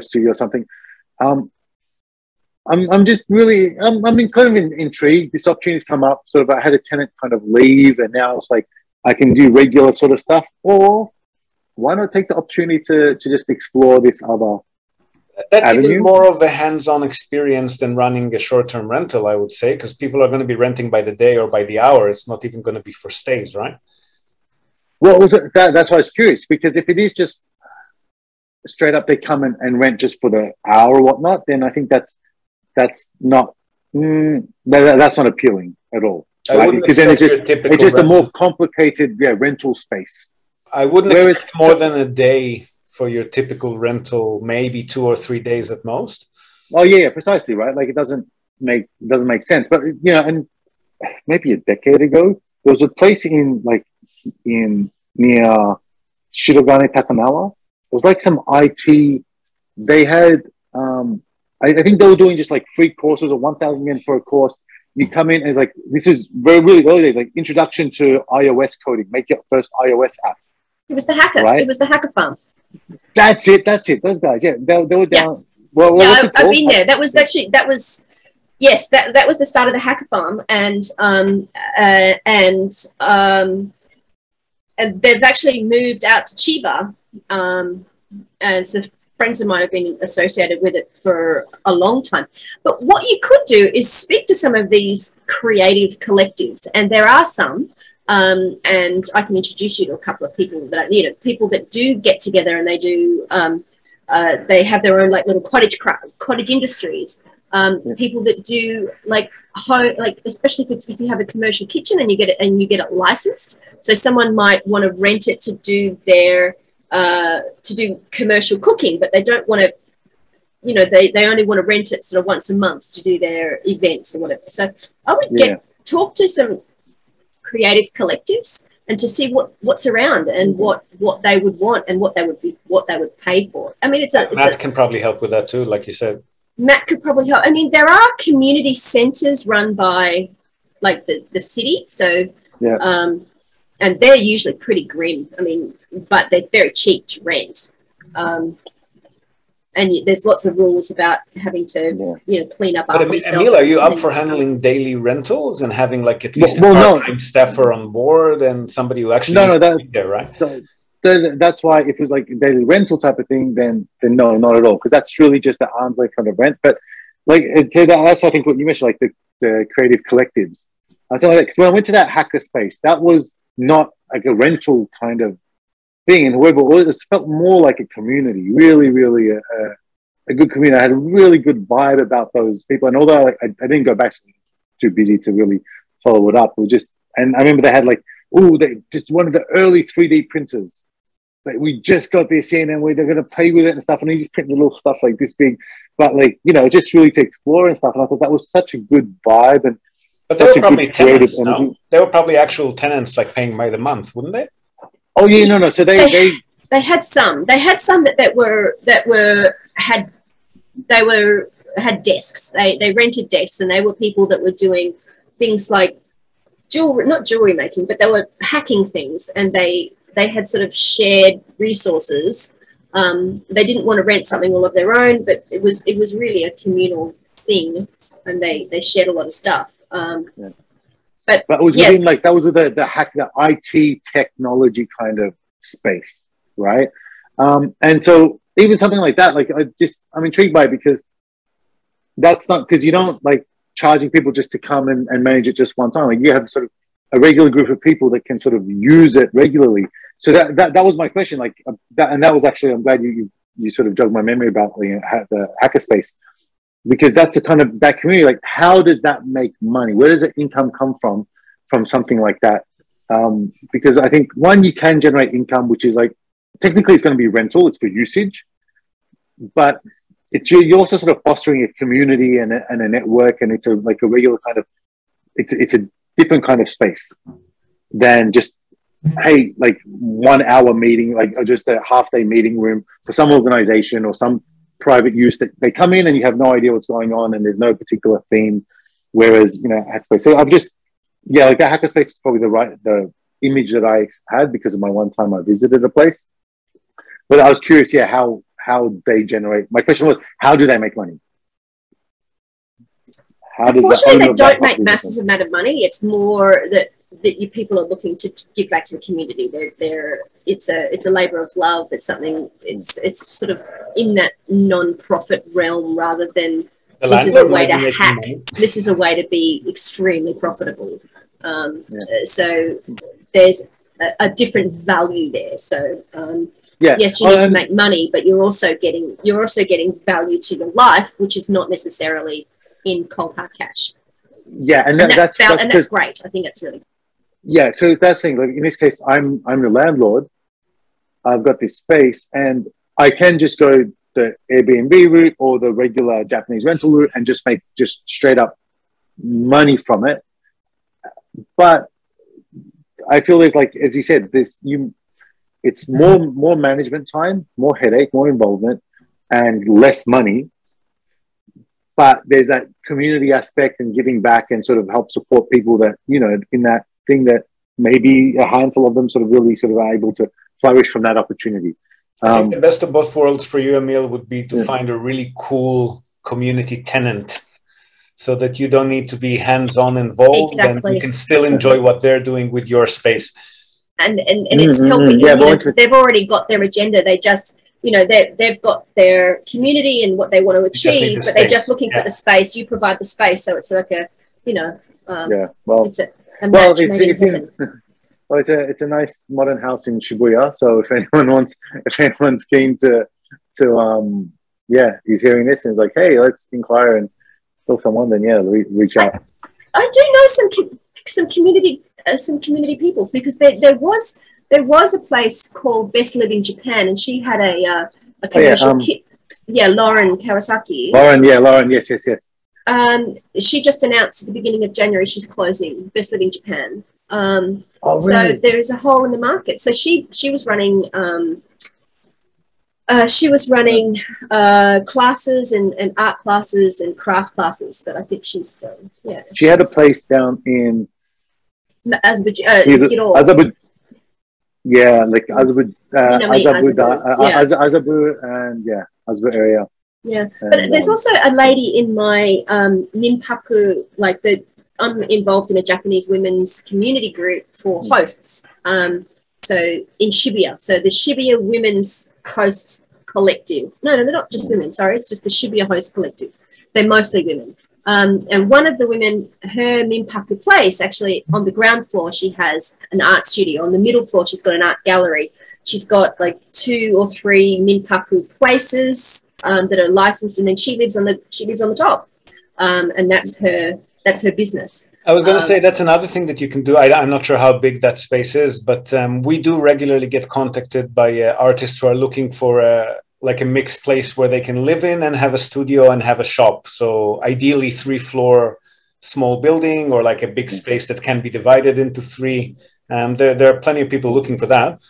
studio or something. I'm just really, I'm kind of intrigued. This opportunity's come up. Sort of, I had a tenant kind of leave, and now it's like I can do regular sort of stuff. Or why not take the opportunity to just explore this other That's avenue? even more of a hands-on experience than running a short-term rental, I would say, because people are going to be renting by the day or by the hour. It's not even going to be for stays, right? Well, that's why I was curious, because if it is just straight up, they come and rent just for the hour or whatnot, then I think that's not that's not appealing at all. Right? Because then it's just a more complicated rental space. I wouldn't expect more than a day for your typical rental, maybe 2 or 3 days at most. Oh yeah, precisely, right? Like it doesn't make sense. But and maybe a decade ago, there was a place in near Shirogane Takanawa. It was like some IT. They had I think they were doing just like free courses or 1,000 yen for a course. You come in and it's like, this is really early days, like introduction to iOS coding, make your first iOS app. It was the hacker. Right? It was the hacker farm. That's it. Those guys, they were down. Yeah. Well, I've been there. That was the start of the hacker farm, and they've actually moved out to Chiba, and so friends of mine have been associated with it for a long time. But what you could do is speak to some of these creative collectives, and there are some, and I can introduce you to a couple of people that people that do get together, and they do they have their own like little cottage industries. People that do like especially if you have a commercial kitchen and you get it licensed. So someone might want to rent it to do their to do commercial cooking, but they don't want to, they only want to rent it sort of once a month to do their events or whatever. So I would talk to some creative collectives and to see what's around and what they would want and what they would pay for. I mean, Matt can probably help with that too, like you said. Matt could probably help. I mean, there are community centers run by like the city. So and they're usually pretty grim. I mean, but they're very cheap to rent. And there's lots of rules about having to, clean up after yourself. Emil, are you up for handling daily rentals and having like at least a part-time staffer on board and somebody who actually that's there, right? That's why if it was like a daily rental type of thing, then no, not at all, because that's really just the arm's length kind of rent. But like that's I think what you mentioned, like the creative collectives. I tell you that because when I went to that hacker space, that was not like a rental kind of thing, and whoever it felt more like a community, really, really a good community. I had a really good vibe about those people, and although I didn't go back, too busy to really follow it up. It was just, and I remember they had like, they just one of the early 3D printers. Like we just got this in, and they're going to play with it and stuff, and they just print little stuff like this big, but like just really to explore and stuff. And I thought that was such a good vibe, and but they were probably tenants, no? They were probably actual tenants, like paying by the month, wouldn't they? Oh yeah, no. So they had some. They had some that had desks. They rented desks, and they were people that were doing things like not jewelry making, but they were hacking things, and they had sort of shared resources. They didn't want to rent something all of their own, but it was really a communal thing, and they shared a lot of stuff. But that was within that was with the hack, the IT technology kind of space, right? And so even something like that, like I'm intrigued by it, because that's not, because you don't like charging people just to come and manage it just one time. Like you have sort of a regular group of people that can sort of use it regularly. So that was my question, like and that was actually, I'm glad you sort of jogged my memory about the hackerspace, because that's a kind of that community. Like, how does that make money? Where does the income come from something like that? Because I think one, you can generate income, which is like technically it's going to be rental, it's for usage, but you're also sort of fostering a community and a network, and it's like a regular kind of it's a different kind of space than just hey, like 1 hour meeting, like or just a half day meeting room for some organization or some private use that they come in and you have no idea what's going on and there's no particular theme. Whereas, Hackerspace. So I've just, yeah, like that Hackerspace is probably the image that I had because of my one time I visited a place. But I was curious, yeah, how they generate. My question was, how do they make money? How does Unfortunately, they don't make massive amount of money. It's more that you people are looking to give back to the community. It's a labor of love. It's something. It's sort of in that non-profit realm rather than this is a way to hack. This is a way to be extremely profitable. So there's a different value there. So yes, you need to make money, but you're also getting value to your life, which is not necessarily in cold hard cash. Yeah, and that's great. I think that's really. Yeah, so that's the thing. Like in this case, I'm the landlord. I've got this space, and I can just go the Airbnb route or the regular Japanese rental route and just make just straight up money from it. But I feel there's like, as you said, it's more management time, more headache, more involvement, and less money. But there's that community aspect and giving back and sort of help support people that, in that thing that maybe a handful of them sort of really sort of are able to flourish from that opportunity. I think the best of both worlds for you, Emil, would be to find a really cool community tenant so that you don't need to be hands-on involved and you can still enjoy what they're doing with your space. And it's helping. They've already got their agenda. They just, they've got their community and what they want to achieve, but they're just looking for the space. You provide the space, so it's like a, it's it's a nice modern house in Shibuya. So if anyone's keen to he's hearing this and is like, hey, let's inquire and tell someone, then reach out. I do know some community people because there was a place called Best Live in Japan, and she had a commercial kit. Yeah, Lauren Kawasaki. Lauren, yes. She just announced at the beginning of January she's closing Best Live in Japan. Really? So there is a hole in the market. So she was running classes and art classes and craft classes, but I think she's She had a place down in Azabu. Yeah, like Azabu and Azabu area. Yeah, but there's also a lady in my Minpaku, I'm involved in a Japanese women's community group for hosts. So in Shibuya, so the Shibuya Women's Hosts Collective. No, they're not just women. Sorry, it's just the Shibuya Host Collective. They're mostly women. And one of the women, her Minpaku place, actually on the ground floor, she has an art studio. On the middle floor, she's got an art gallery. She's got like 2 or 3 Minpaku places that are licensed, and then she lives on the top, and that's her business. I was going to say that's another thing that you can do. I'm not sure how big that space is, but we do regularly get contacted by artists who are looking for a mixed place where they can live in and have a studio and have a shop. So ideally 3-floor small building or like a big space that can be divided into 3. There are plenty of people looking for that.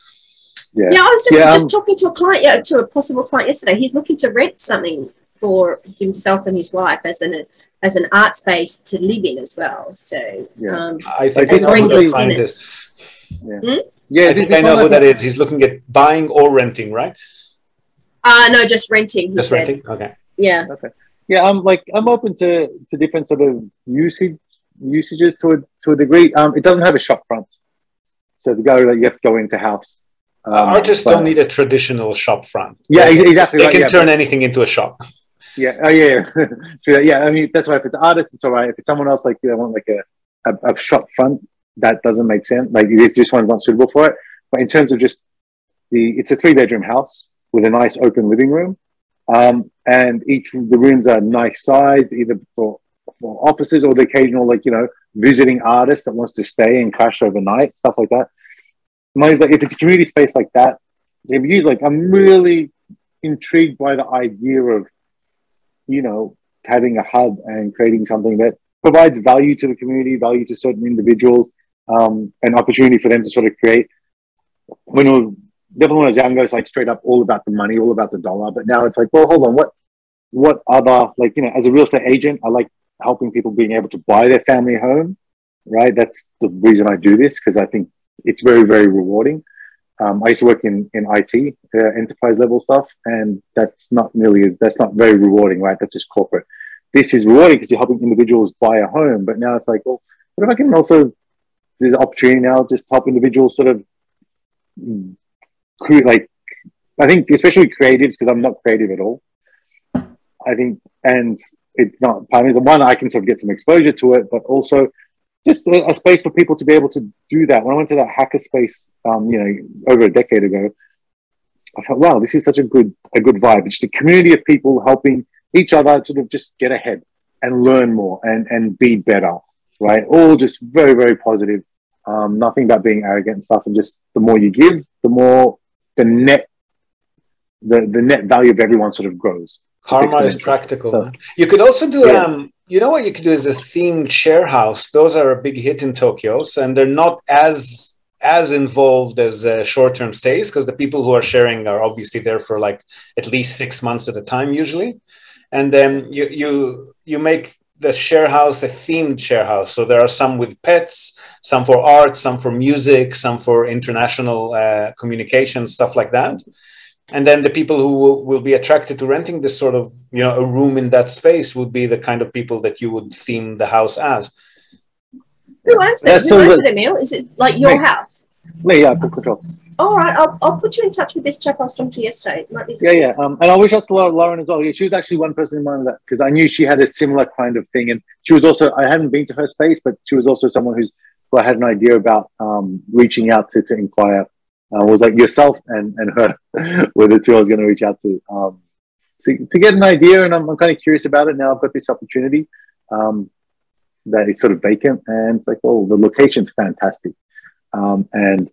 Yeah, I was just talking to a client, to a possible client yesterday. He's looking to rent something for himself and his wife as an art space to live in as well. So I think I know who that client is. I think I know who that is. He's looking at buying or renting, right? No, just renting. Just renting. Okay. Yeah. Okay. Yeah, I'm open to different sort of usages to a degree. It doesn't have a shop front, so you have to go into house. Artists don't need a traditional shop front. Yeah, exactly. They can turn anything into a shop. Yeah. Oh, yeah. Yeah. I mean, that's why if it's artists, it's all right. If it's someone else, like they want like a shop front, that doesn't make sense. Like this one's not suitable for it. But in terms of just it's a 3-bedroom house with a nice open living room, and the rooms are nice sized, either for offices or the occasional visiting artist that wants to stay and crash overnight, stuff like that. Mine's like if it's a community space like that, I'm really intrigued by the idea of having a hub and creating something that provides value to the community, value to certain individuals, an opportunity for them to sort of create when we were, definitely when I was younger, it's like straight up all about the money, all about the dollar. But now it's like, well, hold on, what other, like, you know, as a real estate agent, I like helping people being able to buy their family home, right? That's the reason I do this, because I think it's very, very rewarding. I used to work in IT, enterprise level stuff, and that's not very rewarding, right? That's just corporate. This is rewarding because you're helping individuals buy a home. But now it's like, well, what if I can also, there's an opportunity now just to help individuals sort of create, like, I think especially creatives, because I'm not creative at all. I think, and it's not, I mean, the one, I can sort of get some exposure to it, but also just a space for people to be able to do that. When I went to that hacker space, you know, over a decade ago, I thought, wow, this is such a good vibe. It's just a community of people helping each other sort of just get ahead and learn more and be better, right? All just very, very positive. Nothing about being arrogant and stuff. And just the more you give, the more the net value of everyone sort of grows. Karma is practical. So, you could also do, you know what you could do is a themed share house. Those are a big hit in Tokyo, and they're not as involved as short-term stays, because the people who are sharing are obviously there for like at least 6 months at a time usually. And then you make the share house a themed share house. So there are some with pets, some for art, some for music, some for international communication, stuff like that. And then the people who will be attracted to renting this sort of, you know, a room in that space would be the kind of people that you would theme the house as. Who owns that? Who owns it, Emil? Is it like your house? Me, yeah, full control. All right, I'll put you in touch with this chap I was talking to yesterday. It might be Yeah. And I wish out to Lauren as well. Yeah, she was actually one person in mind of that, because I knew she had a similar kind of thing. And she was also, I hadn't been to her space, but she was also someone who I had an idea about reaching out to inquire. Was like yourself and her were the two I was going to reach out to get an idea. And I'm kind of curious about it now. I've got this opportunity that it's sort of vacant, and it's like, oh, the location's fantastic. And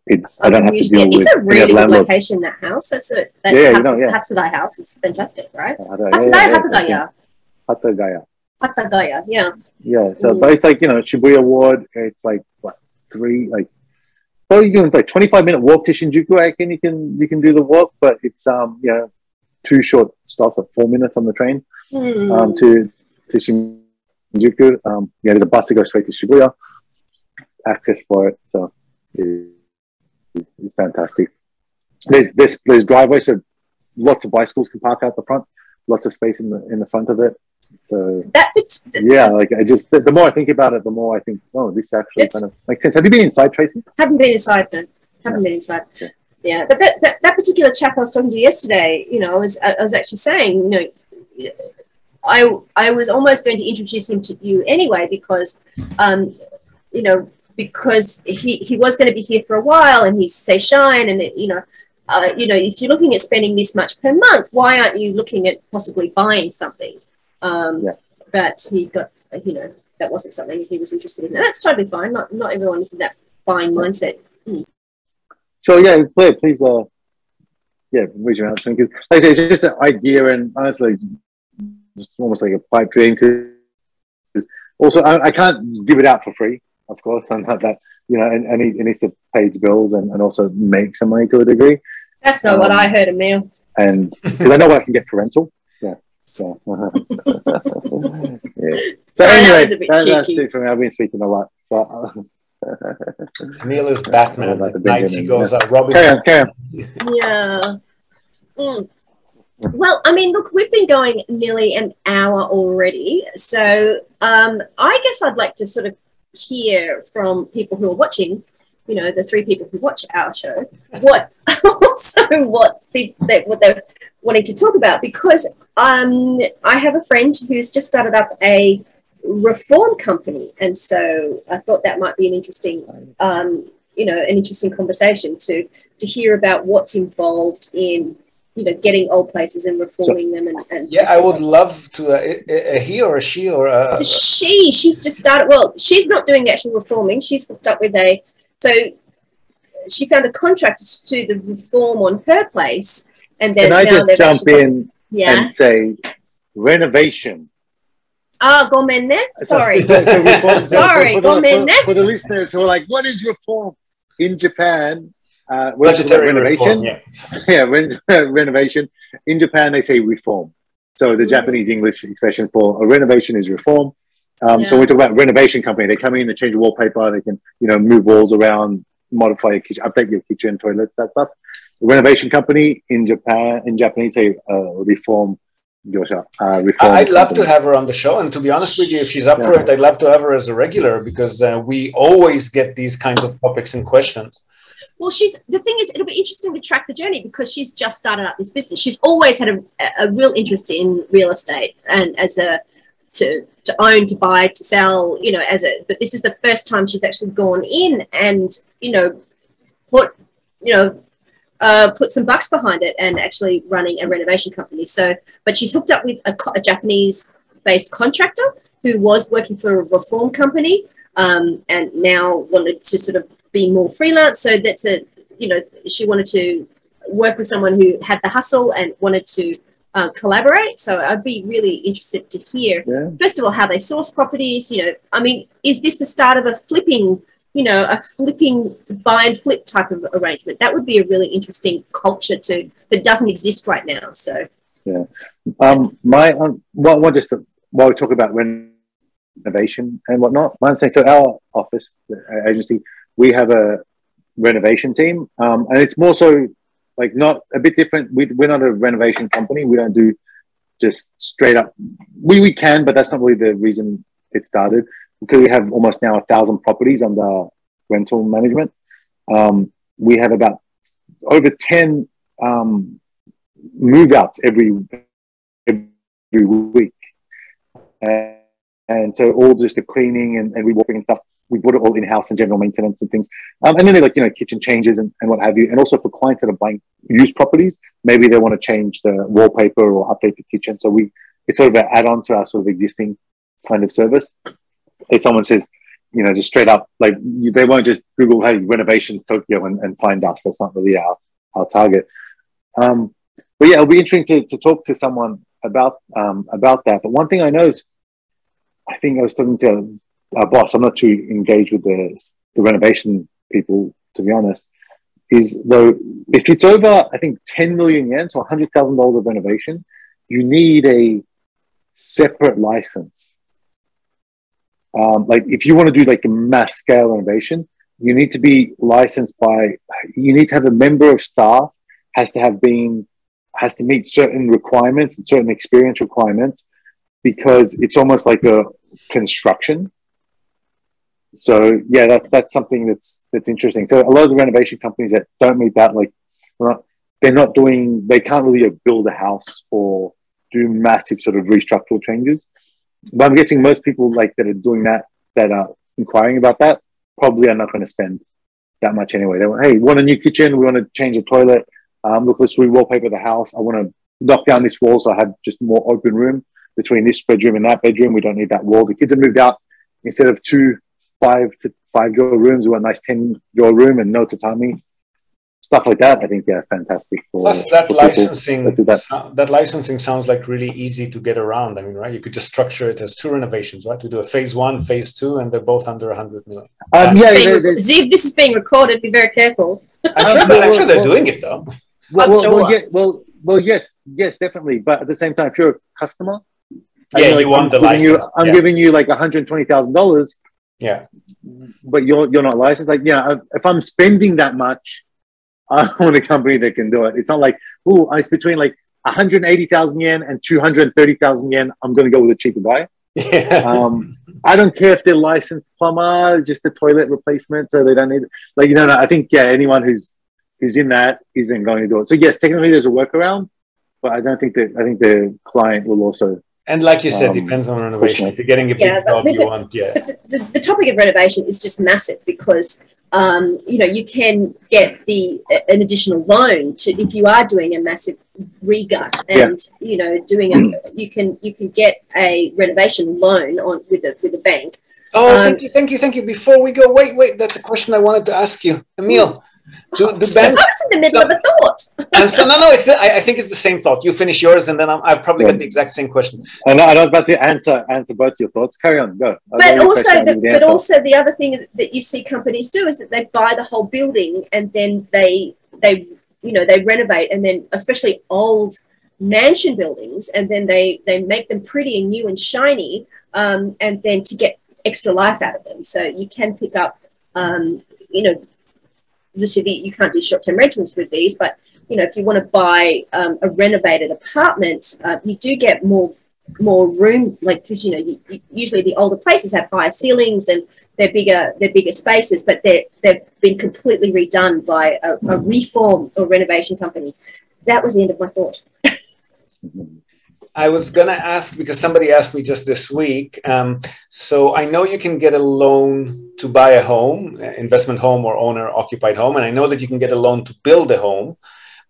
it's, I don't have to deal with. It's a really good location, that house. That's Hatsugai house. It's fantastic, right? Hatsugai. Hatagaya, yeah. Yeah, so both, like, you know, Shibuya Ward, it's like, what, so you're doing like 25-minute walk to Shinjuku. I reckon you can do the walk, but it's 2 short stops of 4 minutes on the train to Shinjuku. There's a bus that goes straight to Shibuya. Access for it, so it's fantastic. There's driveways, so lots of bicycles can park out the front. Lots of space in the front of it. So like I just, the more I think about it, the more I think, oh, this actually kind of makes sense. Have you been inside, Tracy? Haven't been inside, no. Haven't been inside. Okay. Yeah, but that particular chap I was talking to yesterday, you know, I was actually saying, you know, I was almost going to introduce him to you anyway, because you know, because he was going to be here for a while, and he's Seishine, and you know, if you're looking at spending this much per month, why aren't you looking at possibly buying something? But he got, you know, that wasn't something he was interested in. And that's totally fine. Not everyone is in that buying mindset. Sure, yeah, please, reach out to me, because, like I say, it's just an idea, and honestly, it's almost like a pipe dream. Because also, I can't give it out for free, of course. I'm not that, you know, and it needs to pay its bills and also make some money to a degree. That's not what I heard, Emil. And because I know what I can get for rental. Yeah. So, yeah. So anyway, that's it for me. I've been speaking a lot. So, Emil is Batman. At night he goes out. Robin. Carry on. Yeah. Well, I mean, look, we've been going nearly an hour already. So I guess I'd like to sort of hear from people who are watching, you know, the 3 people who watch our show, what they're wanting to talk about, because I have a friend who's just started up a reform company, and so I thought that might be an interesting, an interesting conversation to hear about what's involved in, you know, getting old places and reforming them. And yeah, I would love to. He or a she or a she's just started. Well, she's not doing the actual reforming. She's hooked up with she found a contractor to do the reform on her place, and then can I just jump in and say renovation? Ah, gomenne. Sorry. Sorry, gomenne. For the listeners who are like, what is reform? in Japan, when it's Budgetary renovation, reform, yeah. yeah, when renovation in Japan they say reform. So the Japanese English expression for a renovation is reform. So when we talk about renovation company, they come in, they change wallpaper, they can move walls around, modify your kitchen, update your kitchen, toilets, that stuff. The renovation company in Japanese say reform. Reform I'd love company. to have her on the show, and to be honest with you, if she's up for it, I'd love to have her as a regular, because we always get these kinds of topics and questions. Well, the thing is, it'll be interesting to track the journey, because she's just started up this business. She's always had a real interest in real estate, and to own, to buy, to sell, but this is the first time she's actually gone in and, put some bucks behind it and actually running a renovation company. So, but she's hooked up with a Japanese-based contractor who was working for a reform company, and now wanted to sort of be more freelance. So that's she wanted to work with someone who had the hustle and wanted to collaborate. So I'd be really interested to hear, first of all, how they source properties. Is this the start of a flipping buy and flip type of arrangement? That would be a really interesting culture that doesn't exist right now. So while we talk about renovation and whatnot, so our office, the agency, we have a renovation team, and it's more so like not a bit different. We're not a renovation company. We don't do just straight up. We can, but that's not really the reason it started, because we have almost now 1,000 properties under rental management. We have about over 10 move outs every week. And so all just the cleaning and rewalking and stuff, we put it all in-house and general maintenance and things. And then they're kitchen changes and what have you. And also for clients that are buying used properties, maybe they want to change the wallpaper or update the kitchen. So it's sort of an add-on to our sort of existing kind of service. If someone says, just straight up, like they won't just Google, hey, renovations Tokyo and find us. That's not really our target. But yeah, it'll be interesting to talk to someone about that. But one thing I know is, I think I was talking to our boss. I'm not too engaged with the renovation people, to be honest. Is though, if it's over, I think 10 million yen, so $100,000 of renovation, you need a separate license. Like if you want to do like a mass scale renovation, you need to be licensed you need to have a member of staff, has to meet certain requirements and certain experience requirements, because it's almost like a construction. So yeah, that's something that's interesting. So a lot of the renovation companies that don't meet that, like they can't really build a house or do massive sort of restructural changes. But I'm guessing most people that are doing that are inquiring about that, probably are not going to spend that much anyway. They want, hey, we want a new kitchen, we want to change a toilet, look, let's re-wallpaper the house. I want to knock down this wall so I have just more open room between this bedroom and that bedroom. We don't need that wall. The kids have moved out. Instead of 2 5-drawer rooms, we want a nice 10-drawer room and no tatami. Stuff like that, I think, fantastic. Plus, that licensing sounds like really easy to get around. I mean, right? You could just structure it as 2 renovations, right? To do a phase 1, phase 2, and they're both under 100 million. Ziv, this is being recorded. Be very careful. I'm sure they're doing it though. Well, yes, definitely. But at the same time, if you're a customer, you want the license. I'm giving you like $120,000. Yeah, but you're not licensed. Like, if I'm spending that much, I want a company that can do it. It's not like, it's between like 180,000 yen and 230,000 yen. I'm going to go with a cheaper guy. Yeah. I don't care if they're licensed plumber, just a toilet replacement, so they don't need I think anyone who's in that isn't going to do it. So yes, technically there's a workaround, but I think the client will also. And like you said, depends on renovation. If you're getting a big job, you want the topic of renovation is just massive, because you can get an additional loan if you are doing a massive regut, and you can get a renovation loan with a bank. Oh, thank you. Before we go, wait, that's a question I wanted to ask you, Emil. Do I banks? was in the middle of a thought. And so, no, I think it's the same thought. You finish yours, and then I've probably got the exact same question. And I was about to answer both your thoughts. Carry on, go. But also the other thing that you see companies do is that they buy the whole building and then they renovate, and then especially old mansion buildings, and then they make them pretty and new and shiny, and then to get extra life out of them. So you can pick up, you can't do short-term rentals with these, but if you want to buy a renovated apartment, you do get more room, like, because usually the older places have higher ceilings and they're bigger spaces, but they've been completely redone by a reform or renovation company. That was the end of my thought. I was going to ask, because somebody asked me just this week. So I know you can get a loan to buy a home, investment home or owner occupied home. And I know that you can get a loan to build a home,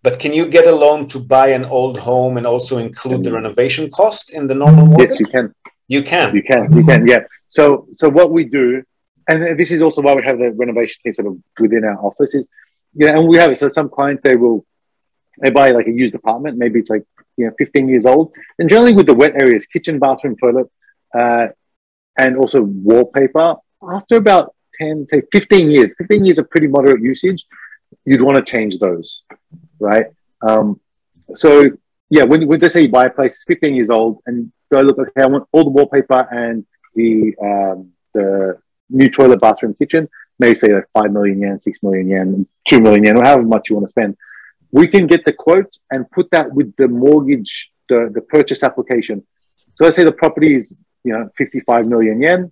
but can you get a loan to buy an old home and also include the renovation cost in the normal mortgage? Yes, you can. You can. You can. Yeah. So what we do, and this is also why we have the renovation team sort of within our office, is, and we have it. So some clients, they buy like a used apartment, maybe it's like 15 years old, and generally with the wet areas, kitchen, bathroom, toilet, and also wallpaper, after about 15 years of pretty moderate usage, you'd want to change those, right? So yeah, when they say you buy a place 15 years old and go look, okay, I want all the wallpaper and the new toilet, bathroom, kitchen, maybe say like 5 million yen, 6 million yen, 2 million yen, or however much you want to spend. We can get the quote and put that with the mortgage, the purchase application. So let's say the property is 55 million yen,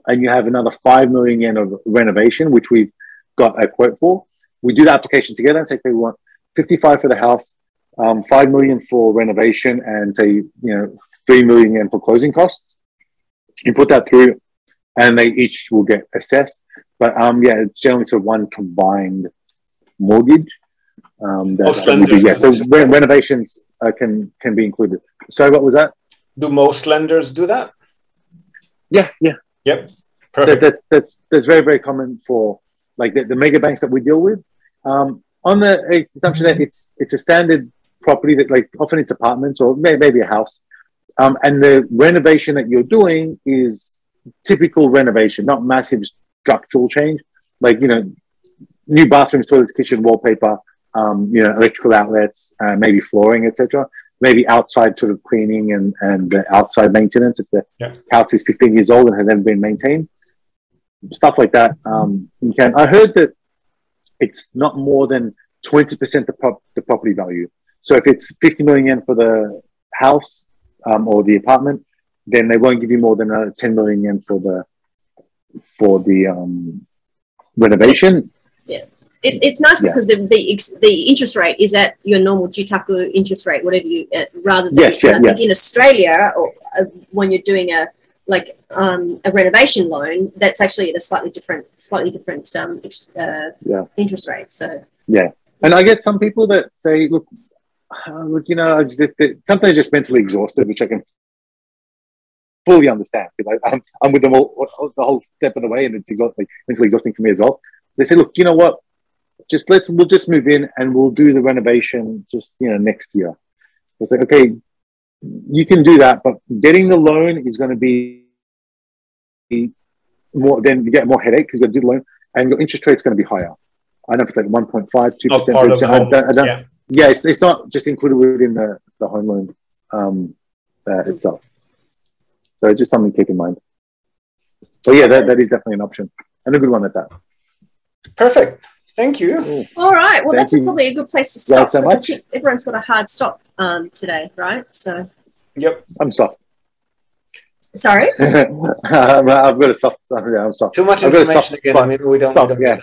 and you have another 5 million yen of renovation, which we've got a quote for. We do the application together and say, okay, we want 55 for the house, 5 million for renovation, and say 3 million yen for closing costs. You put that through, and they each will get assessed. But it's generally sort of one combined mortgage. Most lenders so renovations can be included. Sorry, what was that? Do most lenders do that? Yeah. Yep. Perfect. That's very, very common for like the mega banks that we deal with. On the assumption that it's a standard property that, like, often it's apartments or maybe a house, and the renovation that you're doing is typical renovation, not massive structural change, like new bathrooms, toilets, kitchen, wallpaper. Electrical outlets, maybe flooring, etc. Maybe outside sort of cleaning and outside maintenance if the house is 15 years old and has never been maintained. Stuff like that. You can. I heard that it's not more than 20% the property value. So if it's 50 million yen for the house or the apartment, then they won't give you more than 10 million yen for the renovation. Yeah. It's nice because the interest rate is at your normal jutaku interest rate, whatever you rather than I think in Australia, or when you're doing a renovation loan, that's actually at a slightly different interest rate. So and I get some people that say, look, sometimes just mentally exhausted, which I can fully understand because I'm with them all the whole step of the way, and it's mentally exhausting for me as well. They say, look, you know what? We'll just move in and we'll do the renovation just next year. It's like, okay, you can do that, but getting the loan is going to be more. Then you get more headache because you got to do the loan, and your interest rate's going to be higher. I know it's like 1.5, 2%. It's not just included within the home loan itself. So just something to keep in mind. So that is definitely an option, and a good one at that. Perfect. Thank you. All right. Well, that's probably a good place to stop. So much. I think everyone's got a hard stop today, right? So. Yep. I'm soft. Sorry? I've got a soft. Yeah, I'm soft. Too much information again. I mean, we don't. Stop, yeah.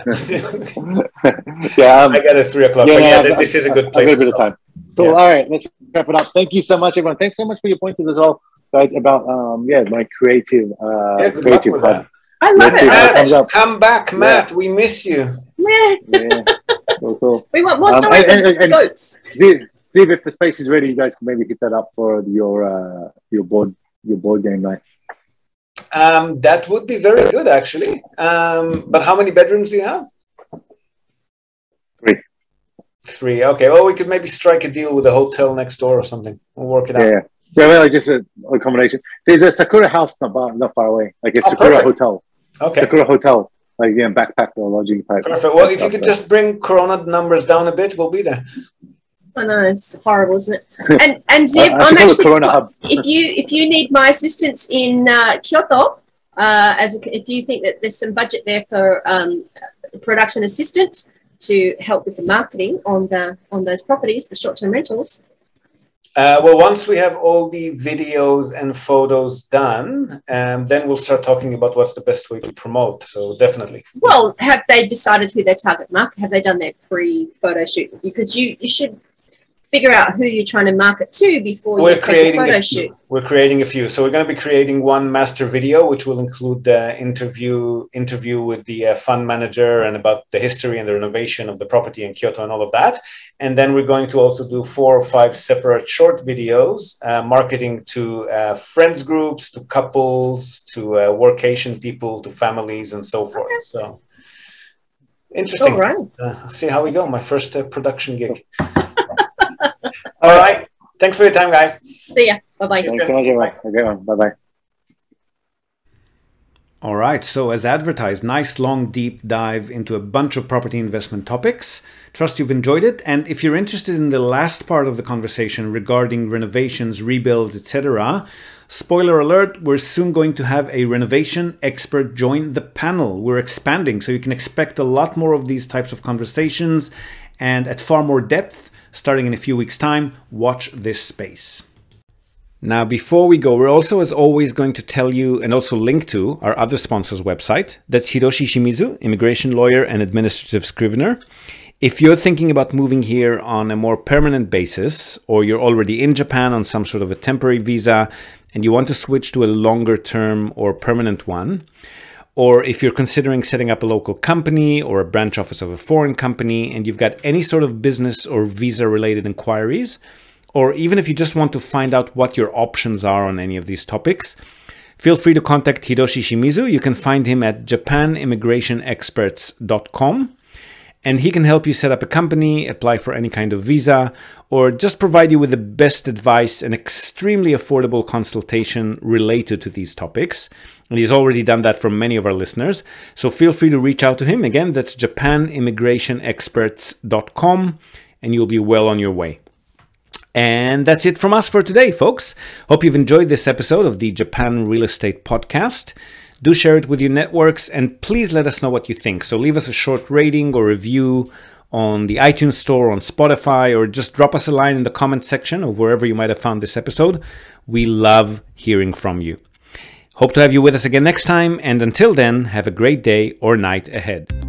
I got it 3 o'clock. This is a good place. I've got a bit of time. Cool. All right. Let's wrap it up. Thank you so much, everyone. Thanks so much for your pointers as well, guys, about my creative hub. I love it. Come back, Matt. We miss you. Yeah. Cool. We want more stories of goats. See if the space is ready. You guys can maybe hit that up for your board game night. That would be very good, actually. But how many bedrooms do you have? 3. Okay. Well, we could maybe strike a deal with a hotel next door or something. We'll work it out. Yeah. Yeah, well, just a accommodation. There's a Sakura house not far away, like a Sakura perfect. hotel. Okay. Sakura hotel, like backpack or lodging type. Perfect. Well, if you could just bring Corona numbers down a bit, we'll be there. I know, it's horrible, isn't it? And Zip, I'm actually Corona hub. If you need my assistance in Kyoto, if you think that there's some budget there for production assistant to help with the marketing on those properties, the short-term rentals. Well, once we have all the videos and photos done, then we'll start talking about what's the best way to promote. So definitely. Well, have they decided who their target market? Have they done their pre-photo shoot? Because you should figure out who you're trying to market to before you take a photo shoot. We're creating a few. So we're going to be creating one master video, which will include the interview with the fund manager and about the history and the renovation of the property in Kyoto and all of that. And then we're going to also do 4 or 5 separate short videos, marketing to friends groups, to couples, to workation people, to families, and so forth. Okay. So interesting. All right. See how we go. My first production gig. All right. Thanks for your time, guys. See ya. Bye-bye. Thanks so much, everyone. Okay, bye-bye. All right. So as advertised, nice long deep dive into a bunch of property investment topics. Trust you've enjoyed it. And if you're interested in the last part of the conversation regarding renovations, rebuilds, etc., spoiler alert, we're soon going to have a renovation expert join the panel. We're expanding, so you can expect a lot more of these types of conversations and at far more depth. Starting in a few weeks' time, watch this space. Now, before we go, we're also, as always, going to tell you and also link to our other sponsor's website. That's Hiroshi Shimizu, immigration lawyer and administrative scrivener. If you're thinking about moving here on a more permanent basis, or you're already in Japan on some sort of a temporary visa and you want to switch to a longer term or permanent one, or if you're considering setting up a local company or a branch office of a foreign company and you've got any sort of business or visa related inquiries, or even if you just want to find out what your options are on any of these topics, feel free to contact Hiroshi Shimizu. You can find him at japanimmigrationexperts.com. And he can help you set up a company, apply for any kind of visa, or just provide you with the best advice and extremely affordable consultation related to these topics. And he's already done that for many of our listeners. So feel free to reach out to him. Again, that's japanimmigrationexperts.com, and you'll be well on your way. And that's it from us for today, folks. Hope you've enjoyed this episode of the Japan Real Estate Podcast. Do share it with your networks, and please let us know what you think. So leave us a short rating or review on the iTunes Store, on Spotify, or just drop us a line in the comment section of wherever you might have found this episode. We love hearing from you. Hope to have you with us again next time, and until then, have a great day or night ahead.